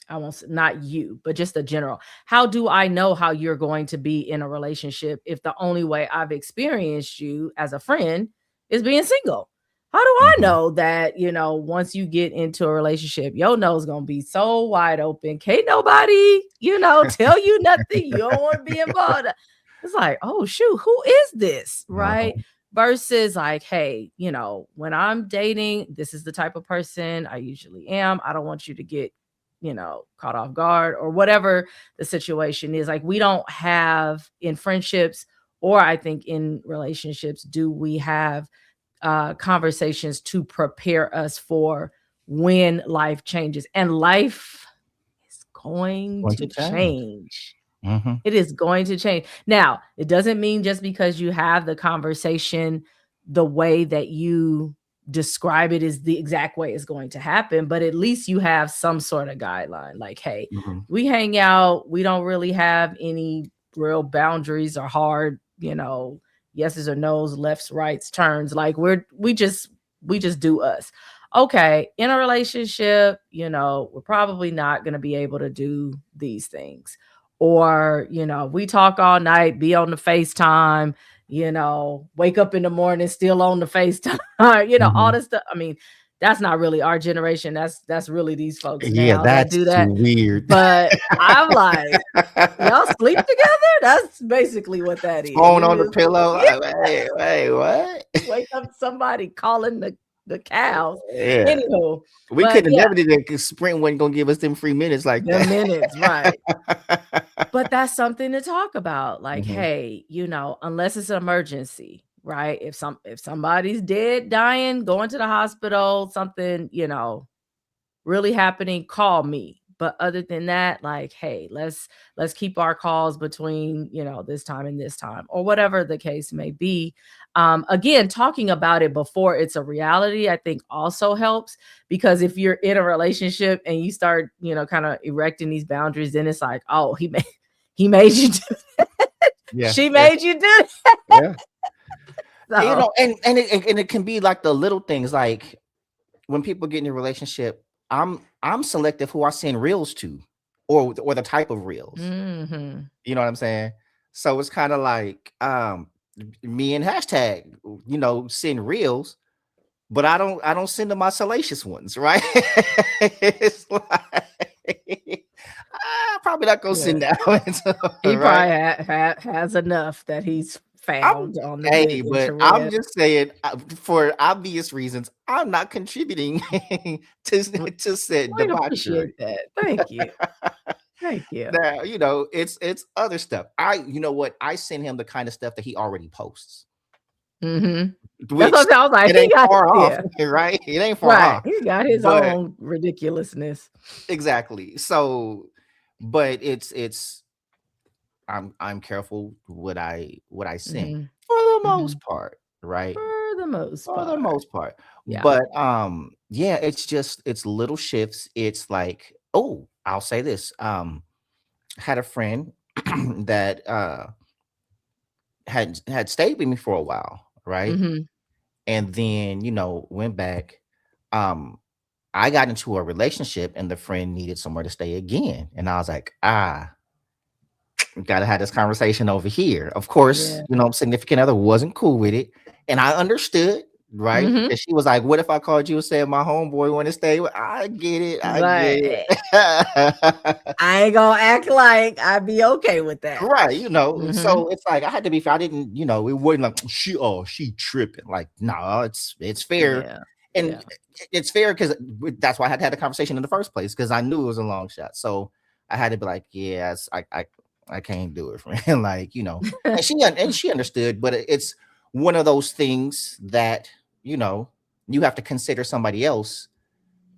I won't say not you, but just the general. How do I know how you're going to be in a relationship if the only way I've experienced you as a friend is being single? How do I know that, once you get into a relationship, your nose going to be so wide open? Can't nobody, tell you nothing. You don't want to be involved. It's like, oh, shoot, who is this? Right. Versus like, hey, when I'm dating, this is the type of person I usually am. I don't want you to get, caught off guard or whatever the situation is. Like we don't have in friendships, or I think in relationships, do we have conversations to prepare us for when life changes, and life is going to change. It is going to change. Now, it doesn't mean just because you have the conversation the way that you describe it as the exact way it's going to happen, but at least you have some sort of guideline. Like, hey, we hang out. We don't really have any real boundaries or hard, yeses or nos, lefts, rights, turns. Like we just do us. Okay, in a relationship, we're probably not going to be able to do these things. Or, we talk all night, be on the FaceTime, wake up in the morning, still on the FaceTime, all this stuff. I mean, that's not really our generation. That's really these folks now that do that. Weird. But I'm like, y'all sleep together? That's basically what that is. Phone on the pillow. Yeah. Like, hey, what? Wake up somebody calling the cows. Yeah. Anywho, we couldn't have never did that because Sprint wasn't gonna give us them free minutes like that. Minutes, right? But that's something to talk about. Like, hey, unless it's an emergency, right? If somebody's dead, dying, going to the hospital, something, really happening, call me. But other than that, like, hey, let's keep our calls between, this time and this time, or whatever the case may be. Again, talking about it before it's a reality, I think also helps, because if you're in a relationship and you start, kind of erecting these boundaries, then it's like, oh, he made you do that. Yeah, she made you do that. Yeah. So. And it can be like the little things, like when people get in a relationship, I'm selective who I send reels to, or the type of reels. You know what I'm saying? So it's kind of like me and hashtag, send reels, but I don't send them my salacious ones, right? It's like I'm probably not gonna send that one. He probably has enough that he's found on the but I'm just saying, for obvious reasons, I'm not contributing to said debauchery. That. Thank you. Thank you. Now, it's other stuff. I send him the kind of stuff that he already posts. That's what I was like. It ain't far off, right? It ain't far off. He got his own ridiculousness. Exactly. So, but it's. I'm careful what I send for the most part, right? For the most part. Yeah. But it's little shifts. It's like, oh, I'll say this. Had a friend that had stayed with me for a while, right? And then, went back. I got into a relationship and the friend needed somewhere to stay again. And I was like, gotta have this conversation over here. Of course, significant other wasn't cool with it, and I understood, right? And she was like, "What if I called you and said my homeboy want to stay?" I get it. Get it. I ain't gonna act like I'd be okay with that, right? So it's like I had to be fair. I didn't, it wasn't like she tripping. Like, no, it's fair, and it's fair because that's why I had to have the conversation in the first place, because I knew it was a long shot. So I had to be like, yes, I can't do it, friend. Like, and she understood, but it's one of those things that, you have to consider somebody else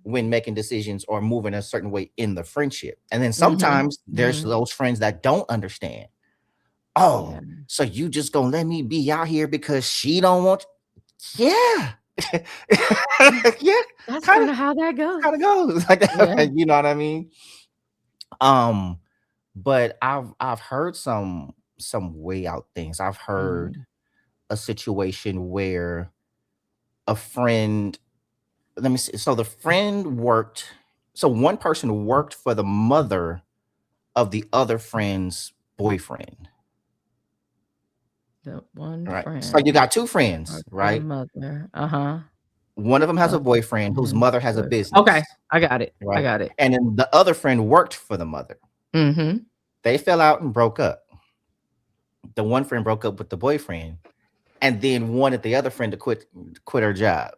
when making decisions or moving a certain way in the friendship. And then sometimes there's those friends that don't understand. Oh, so you just gonna let me be out here because she don't want? Yeah. Yeah. That's kind of how that goes. Kind of goes like that. Yeah. You know what I mean? But I've heard some way out things. I've heard a situation where a friend, let me see. So the friend worked. So one person worked for the mother of the other friend's boyfriend. The one friend. So you got two friends, right? Mother. One of them has a boyfriend whose mother has a business. Okay, I got it. Right? I got it. And then the other friend worked for the mother. They fell out and broke up. The one friend broke up with the boyfriend, and then wanted the other friend to quit her job.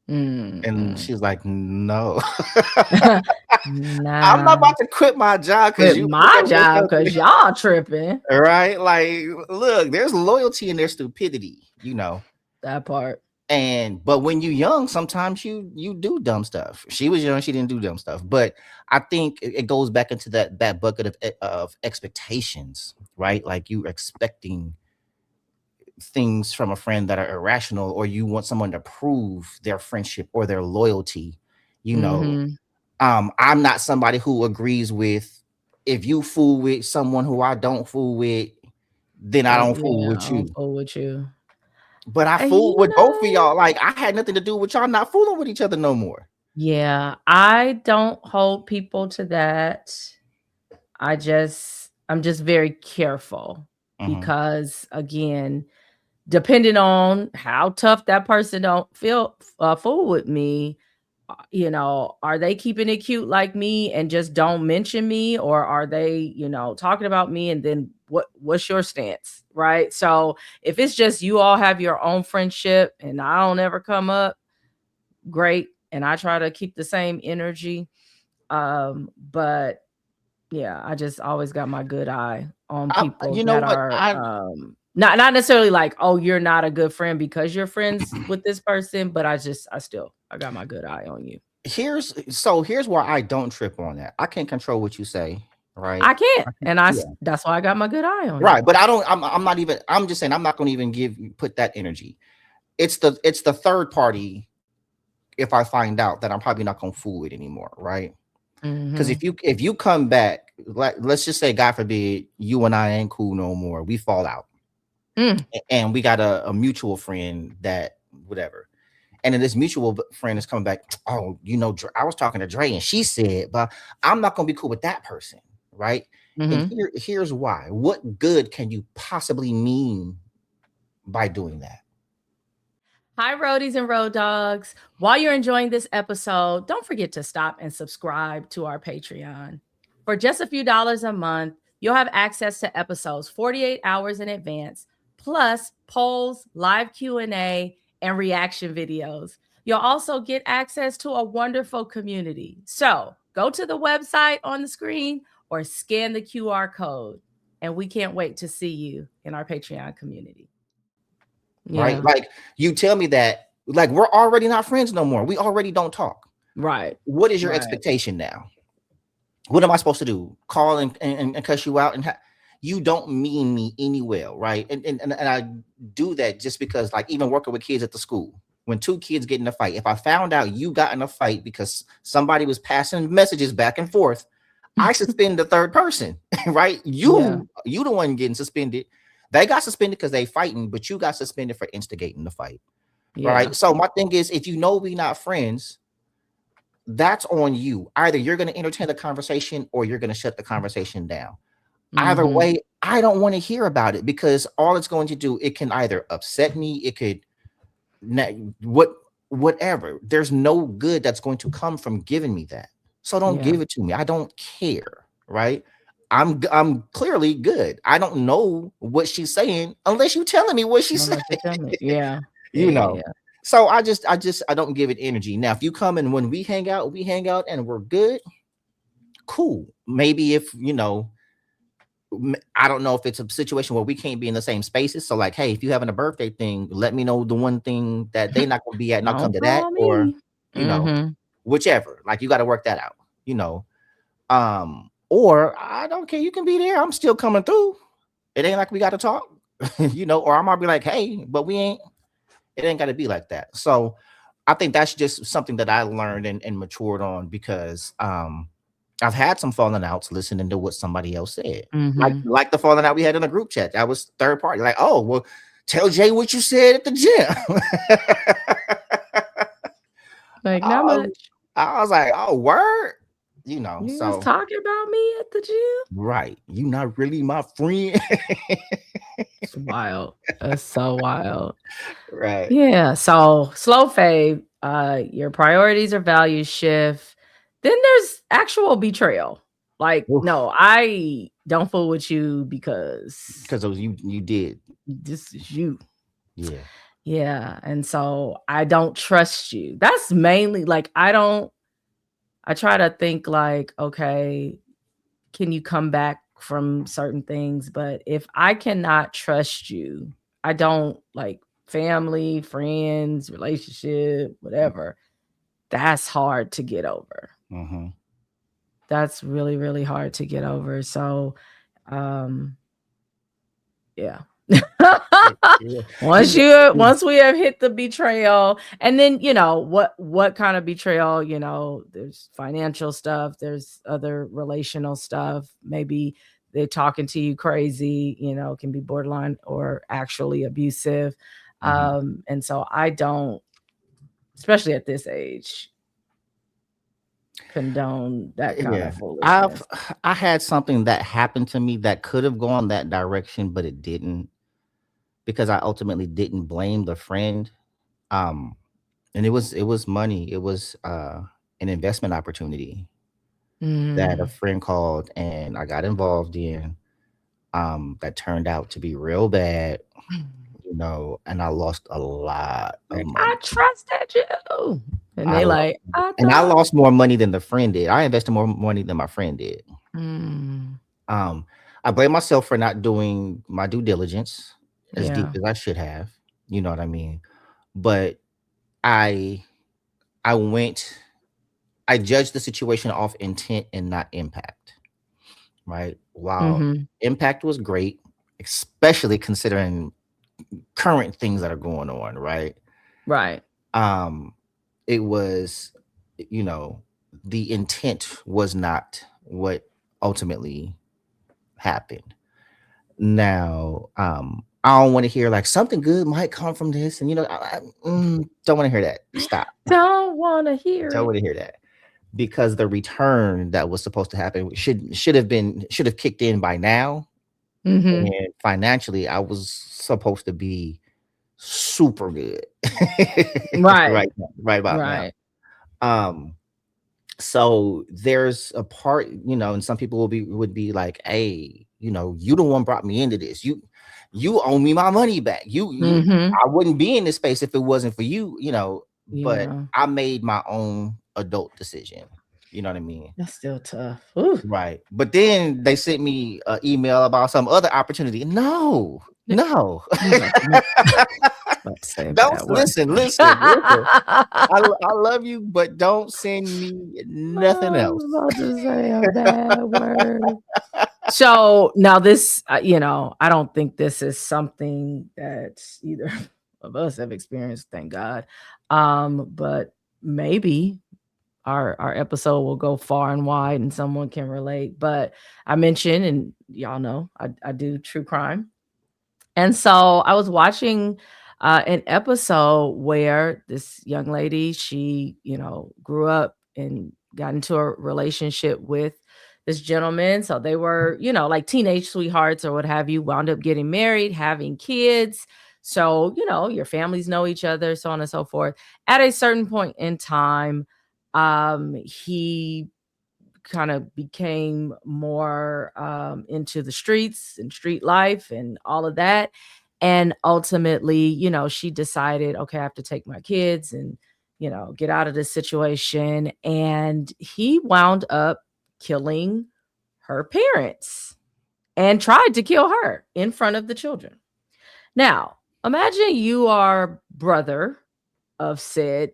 And she's like, no. Nah. I'm not about to quit my job because y'all tripping. Right? Like, look, there's loyalty in their stupidity, That part. But when you're young, sometimes you do dumb stuff. She was young, she didn't do dumb stuff. But I think it goes back into that bucket of expectations, right? Like you expecting things from a friend that are irrational, or you want someone to prove their friendship or their loyalty, you know, I'm not somebody who agrees with, if you fool with someone who I don't fool with, then I don't fool Yeah, with I'll you. fool with you. But I And fooled with both of y'all. Like, I had nothing to do with y'all not fooling with each other no more. yeah, I don't hold people to that. I'm just very careful because, again, depending on how tough that person don't feel fool with me, are they keeping it cute like me and just don't mention me, or are they, talking about me, and then what's your stance, right? So if it's just you all have your own friendship and I don't ever come up, great, and I try to keep the same energy. But yeah, I just always got my good eye on people You know that what? are not necessarily like, oh, you're not a good friend because you're friends with this person, but I got my good eye on you. Here's why I don't trip on that. I can't control what you say, right? I can't, and Yeah. that's why I got my good eye on Right, you. but I'm not even. I'm just saying I'm not going to even put that energy. It's the third party. If I find out that I'm probably not going to fool it anymore, right? Because if you come back, like, let's just say, God forbid, you and I ain't cool no more. We fall out, and we got a mutual friend that whatever. And then this mutual friend is coming back. Oh, I was talking to Dre and she said, but I'm not going to be cool with that person. Right. And here's why. What good can you possibly mean by doing that? Hi, roadies and road dogs. While you're enjoying this episode, don't forget to stop and subscribe to our Patreon. For just a few dollars a month, you'll have access to episodes 48 hours in advance, plus polls, live Q&A, and reaction videos. You'll also get access to a wonderful community. So go to the website on the screen or scan the QR code. And we can't wait to see you in our Patreon community. Right. Yeah. Like, you tell me that, like, we're already not friends no more. We already don't talk. Right. What is your expectation now? What am I supposed to do? Call and cuss you out? And you don't mean me any well, right? And I do that just because, like, even working with kids at the school, when two kids get in a fight, if I found out you got in a fight because somebody was passing messages back and forth, I suspend the third person, right? You the one getting suspended. They got suspended because they fighting, but you got suspended for instigating the fight, right? So my thing is, if we not friends, that's on you. Either you're going to entertain the conversation or you're going to shut the conversation down. Either way, I don't want to hear about it, because all it's going to do, it can either upset me, it could whatever. There's no good that's going to come from giving me that. So don't give it to me. I don't care, right? I'm clearly good. I don't know what she's saying unless you're telling me what she's saying. Yeah. So I don't give it energy. Now, if you come and when we hang out and we're good, cool. Maybe if I don't know if it's a situation where we can't be in the same spaces. So, like, hey, if you're having a birthday thing, let me know the one thing that they're not going to be at, and I'll come to that, or whichever. Like, you got to work that out, or I don't care. You can be there. I'm still coming through. It ain't like we got to talk, or I might be like, hey, but we ain't. It ain't got to be like that. So, I think that's just something that I learned and matured on, because I've had some falling outs listening to what somebody else said. Like the falling out we had in the group chat. That was third party. Like, oh, well, tell Jay what you said at the gym. Like, not much. I was like, oh, word. You was talking about me at the gym. Right. You not really my friend. It's wild. That's so wild. Right. Yeah. So slow fade. Your priorities or values shift. Then there's actual betrayal. Like, no, I don't fool with you because it was you did. This is you. Yeah. Yeah. And so I don't trust you. That's mainly like, I try to think like, okay, can you come back from certain things? But if I cannot trust you, I don't, like, family, friends, relationship, whatever, that's hard to get over. That's really, really hard to get over. So, yeah, Yeah. Once we have hit the betrayal, and then what kind of betrayal, there's financial stuff, there's other relational stuff, maybe they're talking to you crazy, can be borderline or actually abusive. And so I don't, especially at this age, condone that kind of foolishness. I had something that happened to me that could have gone that direction, but it didn't, because I ultimately didn't blame the friend. And it was money. It was an investment opportunity that a friend called and I got involved in, that turned out to be real bad, and I lost a lot of money. I trusted you. And they I lost more money than the friend did. I invested more money than my friend did. I blame myself for not doing my due diligence as deep as I should have. You know what I mean? But I judged the situation off intent and not impact. Right? While impact was great, especially considering current things that are going on, right? Right. It was, the intent was not what ultimately happened. Now, I don't want to hear like something good might come from this, and I don't want to hear that. Stop. Don't want to hear Don't want to hear that, because the return that was supposed to happen should have kicked in by now. And financially, I was supposed to be super good. Right about now. So there's a part, and some people would be like, hey, you the one brought me into this. You owe me my money back. I wouldn't be in this space if it wasn't for you, but I made my own adult decision. You know what I mean? That's still tough. Ooh. Right. But then they sent me an email about some other opportunity. No. Don't listen. I love you, but don't send me nothing else. I was about to say a bad word. So now this, I don't think this is something that either of us have experienced, thank God. But maybe our episode will go far and wide and someone can relate. But I mentioned, and y'all know, I do true crime. And so I was watching an episode where this young lady, she, grew up and got into a relationship with this gentleman. So they were, like teenage sweethearts or what have you, wound up getting married, having kids. So, your families know each other, so on and so forth. At a certain point in time, he kind of became more into the streets and street life and all of that. And ultimately, she decided, okay, I have to take my kids and, get out of this situation. And he wound up killing her parents and tried to kill her in front of the children. Now, imagine you are brother of said,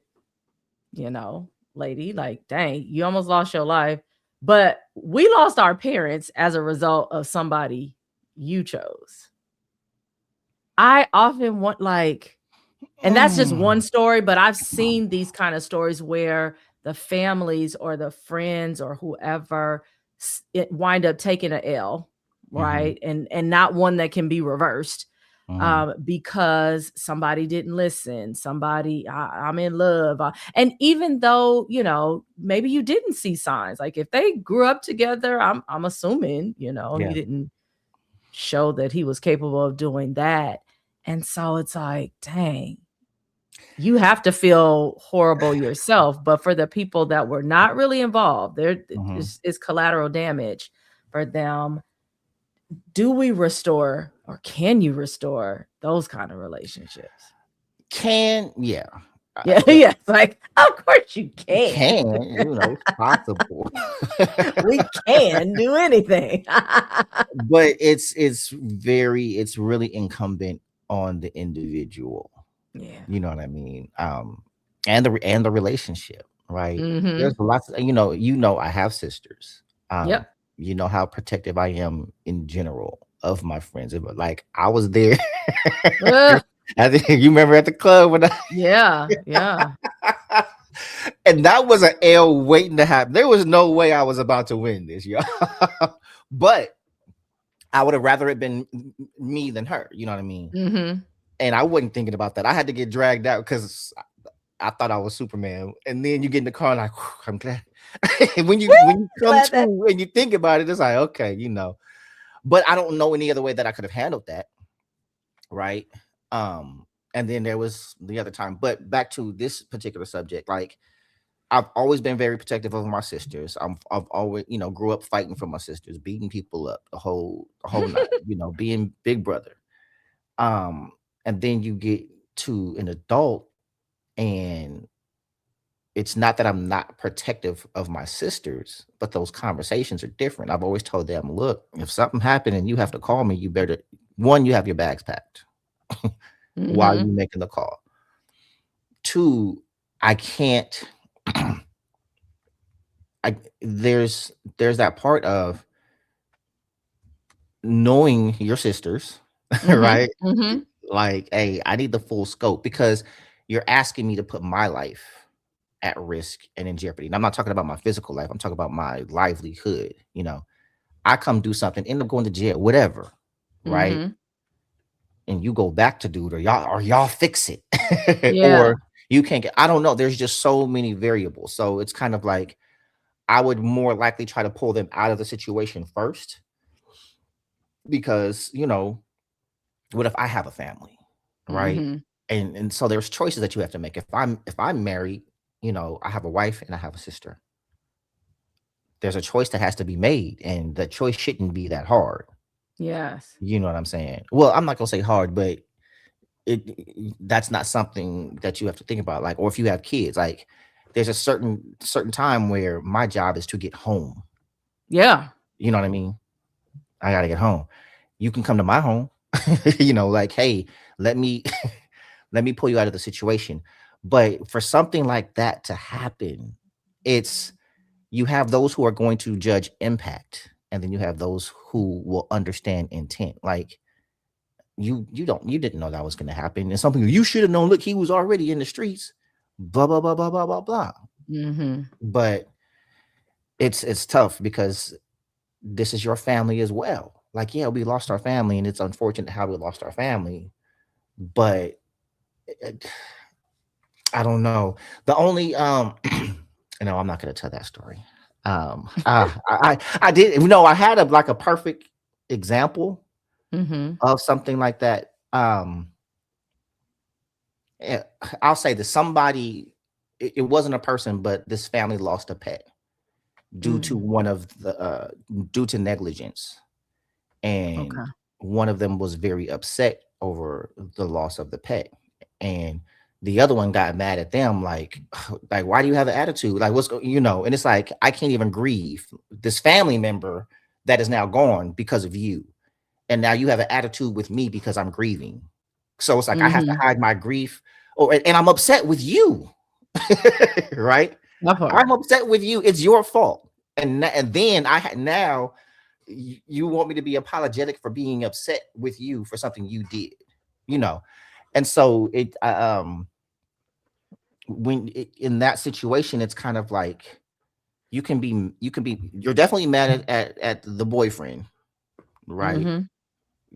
lady, like, dang, you almost lost your life, but we lost our parents as a result of somebody you chose. I often want and that's just one story, but I've seen these kind of stories where the families or the friends or whoever wind up taking an L, right? And not one that can be reversed. Because somebody didn't listen, I'm in love. And even though, maybe you didn't see signs, like if they grew up together, I'm assuming, he didn't show that he was capable of doing that. And so it's like, dang, you have to feel horrible yourself. But for the people that were not really involved, it's collateral damage for them. Do we restore, or can you restore those kind of relationships? Yeah. Like, of course you can. It's possible. We can do anything. But it's really incumbent on the individual. Yeah. You know what I mean? And the relationship, right? There's lots, I have sisters. Yep. You know how protective I am in general of my friends. Like I was there. Ugh. I think you remember at the club when Yeah. and that was an L waiting to happen. There was no way I was about to win this, y'all. But I would have rather it been me than her. You know what I mean? Mm-hmm. And I wasn't thinking about that. I had to get dragged out because I thought I was Superman. And then you get in the car and like, I'm glad. when you come to and you think about it, it's like, okay, you know. But I don't know any other way that I could have handled that. Right. And then there was the other time. But back to this particular subject, like I've always been very protective of my sisters. I've always, you know, grew up fighting for my sisters, beating people up the whole night, you know, being big brother. And then you get to an adult, and it's not that I'm not protective of my sisters, but those conversations are different. I've always told them, look, if something happened and you have to call me, you better, one, you have your bags packed while you're making the call. Two, I can't, there's that part of knowing your sisters, right? Like, hey, I need the full scope because you're asking me to put my life at risk and in jeopardy. And I'm not talking about my physical life. I'm talking about my livelihood. You know, I come do something, end up going to jail, whatever, right? And you go back to dude, or y'all fix it, or you can't get. I don't know. There's just so many variables. So it's kind of like I would more likely try to pull them out of the situation first, because you know, what if I have a family, right? And so there's choices that you have to make. If I'm married, you know, I have a wife and I have a sister. There's a choice that has to be made, and the choice shouldn't be that hard. Yes. You know what I'm saying? Well, I'm not gonna say hard, but that's not something that you have to think about. Like, or if you have kids, like there's a certain time where my job is to get home. Yeah. You know what I mean? I gotta get home. You can come to my home, you know, like, hey, let me pull you out of the situation. But for something like that to happen, it's you have those who are going to judge impact, and then you have those who will understand intent. Like you didn't know that was going to happen, and something you should have known. Look, he was already in the streets. Blah blah blah blah blah blah blah. But it's tough because this is your family as well. Like, yeah, we lost our family, and it's unfortunate how we lost our family. But I don't know. The only no, I'm not going to tell that story. I did, you know, I had a perfect example of something like that. I'll say that somebody, it wasn't a person, but this family lost a pet due to negligence, and one of them was very upset over the loss of the pet, and the other one got mad at them, like why do you have an attitude? Like, you know? And it's like, I can't even grieve this family member that is now gone because of you, and now you have an attitude with me because I'm grieving. So it's like I have to hide my grief, and I'm upset with you, right? I'm upset with you. It's your fault, and then now you want me to be apologetic for being upset with you for something you did, you know? And so in that situation, it's kind of like you're definitely mad at the boyfriend, right?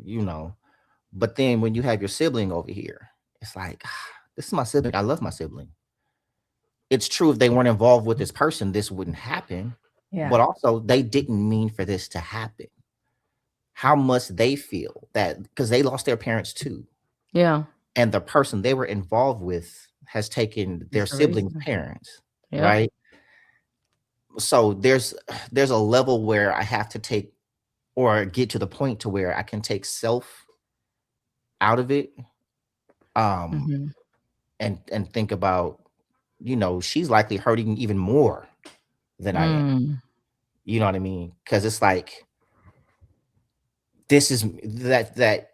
You know, but then when you have your sibling over here, it's like, this is my sibling. I love my sibling. It's true, if they weren't involved with this person, this wouldn't happen. But also, they didn't mean for this to happen. How must they feel that, because they lost their parents too? Yeah. And the person they were involved with has taken their siblings' parents, right? So there's a level where I have to take, or get to the point to where I can take self out of it, and think about, you know, she's likely hurting even more than I am. You know what I mean? Because it's like, this is that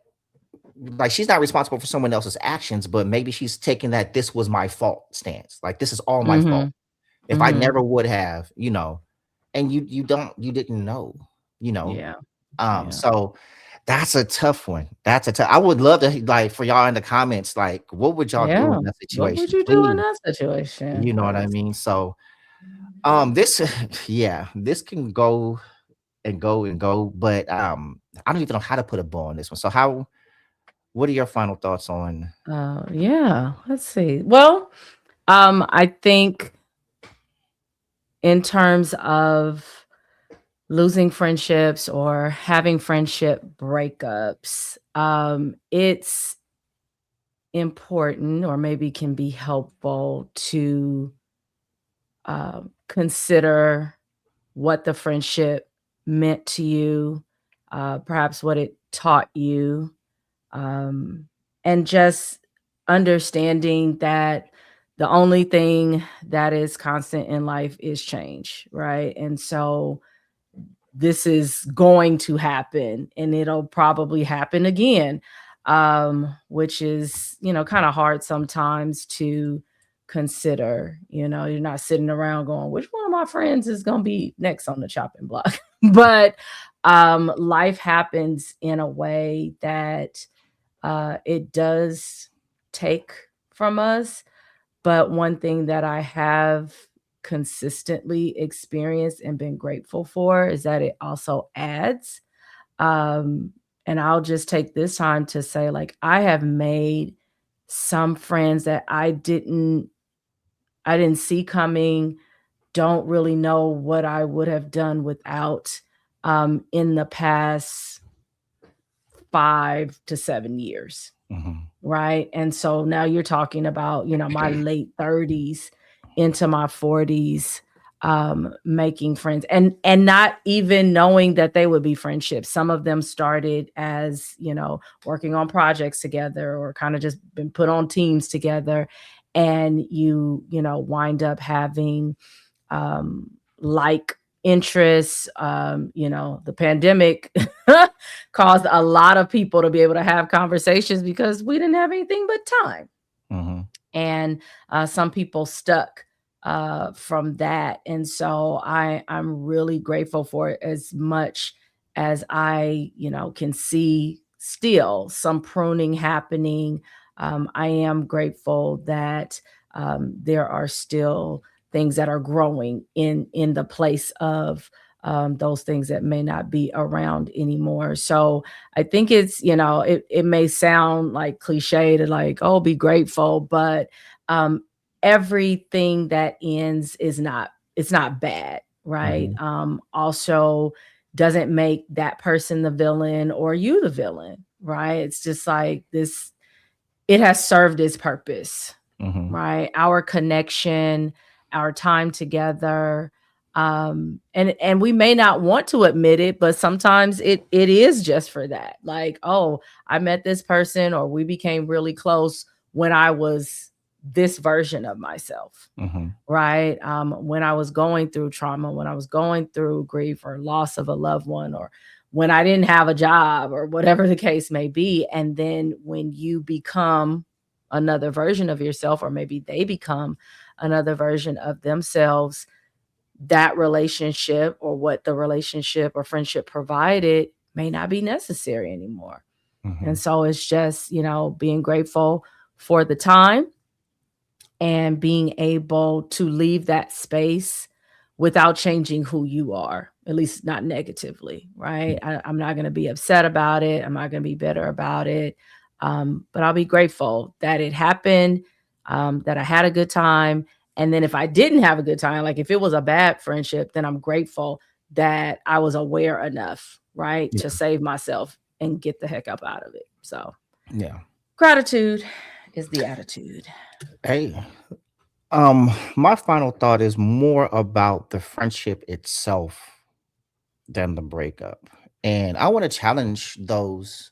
like, she's not responsible for someone else's actions, but maybe she's taking that this was my fault stance. Like, this is all my fault. If I never would have, you know, and you didn't know, you know. So That's a tough one. That's a tough. I would love to like for y'all in the comments, like, what would y'all do Yeah. in that What would situation? you do in Please, that situation? you know what I mean. So, this, yeah, this can go and go and go, but I don't even know how to put a bow on this one. So, how? What are your final thoughts on? Yeah. Let's see. Well, I think in terms of losing friendships or having friendship breakups, it's important or maybe can be helpful to consider what the friendship meant to you, perhaps what it taught you, um, and just understanding that the only thing that is constant in life is change, right? And so this is going to happen and it'll probably happen again, which is, kind of hard sometimes to consider. You're not sitting around going, which one of my friends is going to be next on the chopping block? But life happens in a way that it does take from us. But one thing that I have consistently experienced and been grateful for is that it also adds. Um, and I'll just take this time to say, like, I have made some friends that I didn't see coming, don't really know what I would have done without in the past 5 to 7 years. Mhm. Right? And so now you're talking about, my late 30s into my 40s, making friends and not even knowing that they would be friendships. Some of them started as, working on projects together or kind of just been put on teams together. And wind up having like interests. The pandemic caused a lot of people to be able to have conversations because we didn't have anything but time. Mhm. And some people stuck from that. And so I'm really grateful for it as much as I, can see still some pruning happening. I am grateful that there are still things that are growing in the place of those things that may not be around anymore. So I think it's, it may sound like cliche to like, oh, be grateful, but um, everything that ends it's not bad, right? Mhm. Also doesn't make that person the villain or you the villain, right? It's just like this, it has served its purpose, Mhm. right? Our connection, our time together. And we may not want to admit it, but sometimes it is just for that. Like, oh, I met this person or we became really close when I was this version of myself, Mhm. right? When I was going through trauma, when I was going through grief or loss of a loved one, or when I didn't have a job or whatever the case may be. And then when you become another version of yourself, or maybe they become another version of themselves, that relationship or what the relationship or friendship provided may not be necessary anymore. And Mhm. so it's just, being grateful for the time and being able to leave that space without changing who you are, at least not negatively, right? I'm not going to be upset about it. I'm not going to be bitter about it. But I'll be grateful that it happened, that I had a good time. And then if I didn't have a good time, like if it was a bad friendship, then I'm grateful that I was aware enough, right, Yeah. to save myself and get the heck up out of it. So Yeah. gratitude is the attitude. Hey, my final thought is more about the friendship itself than the breakup. And I want to challenge those,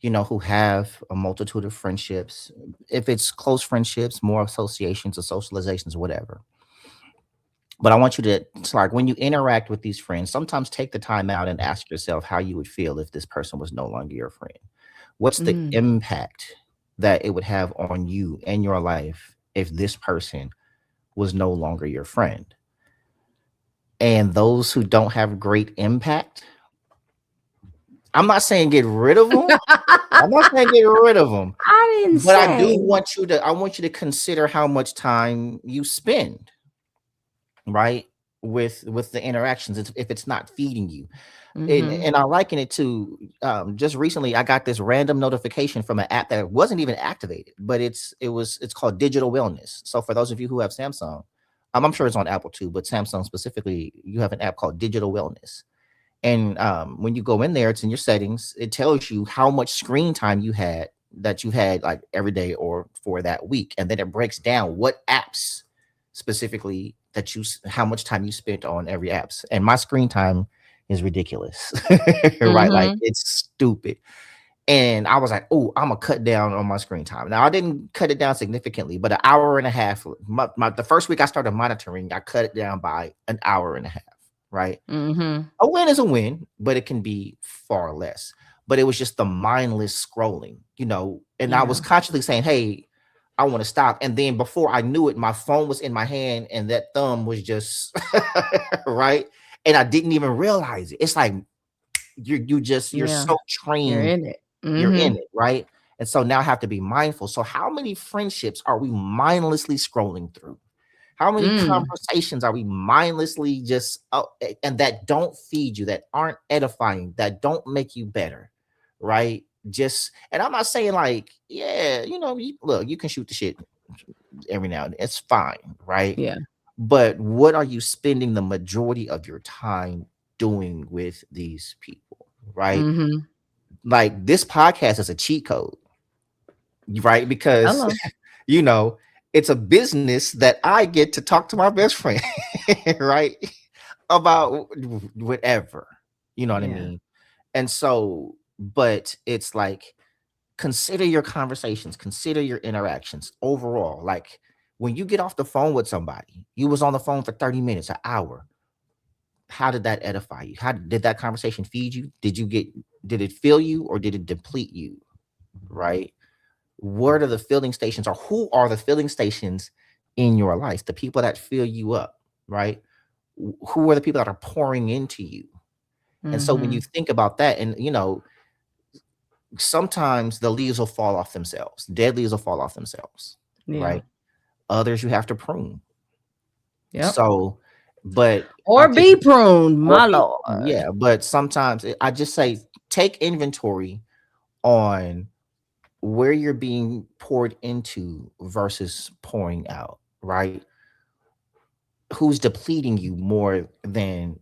who have a multitude of friendships. If it's close friendships, more associations or socializations, whatever. But I want you to like when you interact with these friends, sometimes take the time out and ask yourself how you would feel if this person was no longer your friend. What's the Mm. impact that it would have on you and your life if this person was no longer your friend? And those who don't have great impact, I'm not saying get rid of them. I'm not saying get rid of them, I didn't but I do say. want you to. I want you to consider how much time you spend, right, with the interactions. If it's not feeding you, Mhm. and I liken it to just recently. I got this random notification from an app that wasn't even activated, but it's called Digital Wellness. So for those of you who have Samsung, I'm sure it's on Apple too, but Samsung specifically, you have an app called Digital Wellness. And when you go in there, it's in your settings. It tells you how much screen time you had like every day or for that week, and then it breaks down what apps specifically how much time you spent on every apps. And my screen time is ridiculous, right? Like Mhm. it's stupid. And I was like, oh, I'm gonna cut down on my screen time. Now I didn't cut it down significantly, but an hour and a half. The first week I started monitoring, I cut it down by an hour and a half, right? Mhm. A win is a win, but it can be far less. But it was just the mindless scrolling, and I was Yeah. consciously saying, hey, I want to stop. And then before I knew it, my phone was in my hand and that thumb was just right. And I didn't even realize it. It's like you're Yeah. so You're trained, in it. you're in Mhm. it, right? And so now I have to be mindful. So how many friendships are we mindlessly scrolling through? How many Mm. conversations are we mindlessly just and that don't feed you, that aren't edifying, that don't make you better, right? Just and I'm not saying like, yeah, look, you can shoot the shit every now and then. It's fine, right? Yeah. But what are you spending the majority of your time doing with these people, right? Mhm. Like this podcast is a cheat code, right? Because Hello. you know, it's a business that I get to talk to my best friend, right? About whatever, you know what I Yeah. mean? And so, but it's like, consider your conversations, consider your interactions overall. Like when you get off the phone with somebody, you was on the phone for 30 minutes, an hour. How did that edify you? How did that conversation feed you? Did it fill you or did it deplete you? Right? What are the filling stations or who are the filling stations in your life? The people that fill you up, right? Who are the people that are pouring into you? And so when you Mhm. think about that, and sometimes the leaves will fall off themselves, dead leaves will fall off themselves, Yeah. right? Others you have to prune. Yep. So, but I Or just, be pruned, or my be, lord. yeah, but sometimes I just say take inventory on where you're being poured into versus pouring out, right? Who's depleting you more than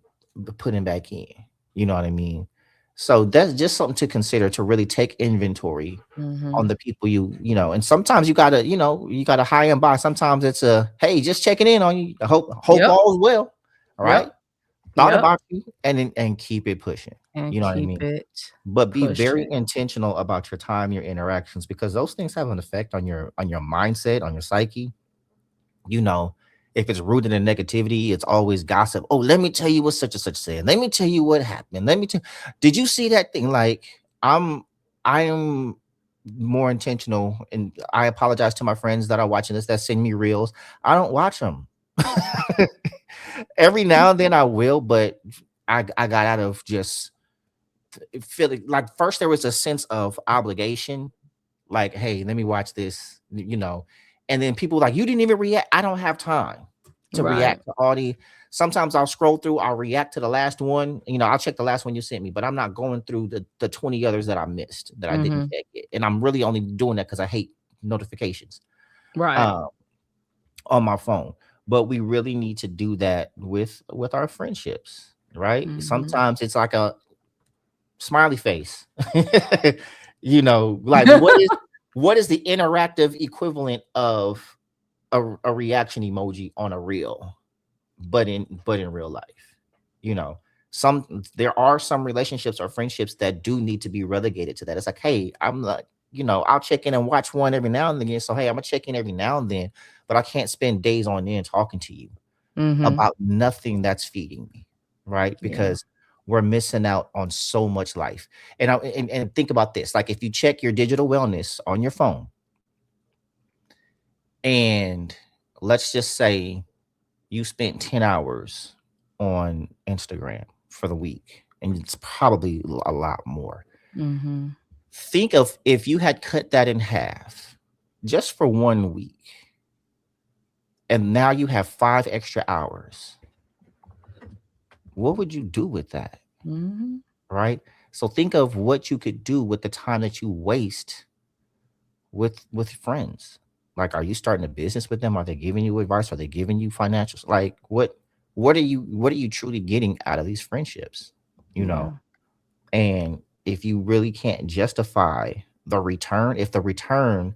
putting back in. You know what I mean? So that's just something to consider, to really take inventory on Mhm. the people and sometimes you gotta high and by. Sometimes it's a hey, just checking in on you. I hope Yep. all is well. All right. Yep. Thought Yep. about you and keep it pushing. And You know what I keep mean? it But be very pushing. intentional about your time, your interactions, because those things have an effect on your mindset, on your psyche. you know, if it's rooted in negativity, it's always gossip. Oh, let me tell you what such and such said. Let me tell you what happened. Did you see that thing? Like, I am more intentional, and I apologize to my friends that are watching this that send me reels. I don't watch them. Every now and then I will, but I got out of just feeling like first there was a sense of obligation, like, hey, let me watch this, and then people like, you didn't even react. I don't have time to Right. react to all the sometimes I'll scroll through, I'll react to the last one, I'll check the last one you sent me, but I'm not going through the 20 others that I missed that I didn't Mhm. check it. And I'm really only doing that because I hate notifications Right. uh, on my phone. But we really need to do that with our friendships, right? Mhm. Sometimes it's like a smiley face. Like what is the interactive equivalent of a reaction emoji on a reel, but in real life? You know, there are some relationships or friendships that do need to be relegated to that. It's like, hey, I'm like, I'll check in and watch one every now and again. So hey, I'm gonna check in every now and then, but I can't spend days on end talking to you Mhm. about nothing that's feeding me, right? Yeah. Because we're missing out on so much life. And think about this: like if you check your digital wellness on your phone, and let's just say you spent 10 hours on Instagram for the week, and it's probably a lot more. Mm-hmm. Think of if you had cut that in half just for 1 week, and now you have 5 extra hours. What would you do with that? Mm-hmm. Right? So think of what you could do with the time that you waste with friends. Like, are you starting a business with them? Are they giving you advice? Are they giving you financials? Like, what are you truly getting out of these friendships? You know? And if you really can't justify the return, if the return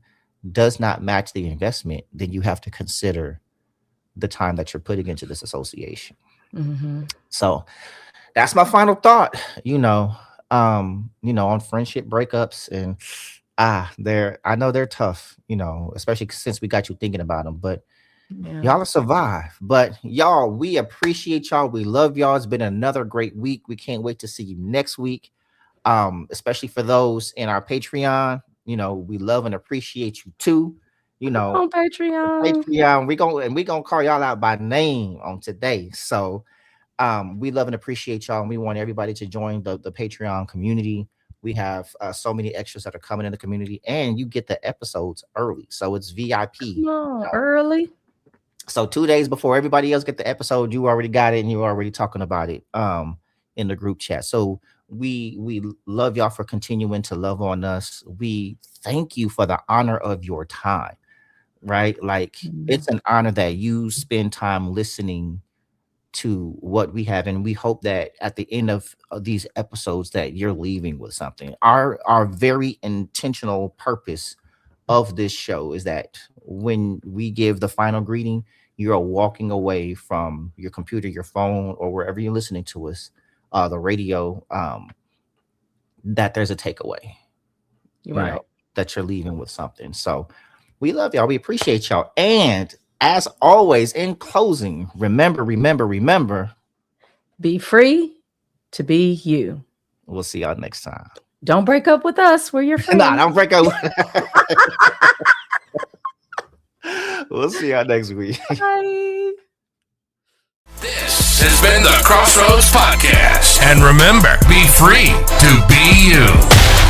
does not match the investment, then you have to consider the time that you're putting into this association. Mm-hmm. So that's my final thought, on friendship breakups. And I know they're tough, especially since we got you thinking about them, but y'all will survive. But y'all, we appreciate y'all. We love y'all. It's been another great week. We can't wait to see you next week. Especially for those in our Patreon, we love and appreciate you too. On Patreon. we gonna call y'all out by name on today. So we love and appreciate y'all, and we want everybody to join the Patreon community. We have so many extras that are coming in the community, and you get the episodes early, so it's VIP. Early. So 2 days before everybody else get the episode, you already got it, and you're already talking about it in the group chat. So we love y'all for continuing to love on us. We thank you for the honor of your time, right? Like, it's an honor that you spend time listening to what we have, and we hope that at the end of these episodes that you're leaving with something. Our very intentional purpose of this show is that when we give the final greeting, you're walking away from your computer, your phone, or wherever you're listening to us, the radio, that there's a takeaway, Right. that you're leaving with something. So we love y'all. We appreciate y'all. And as always, in closing, remember, be free to be you. We'll see y'all next time. Don't break up with us. We're your friends. Nah, don't break up. We'll see y'all next week. Bye. This has been the XrossroadZ Podcast. And remember, be free to be you.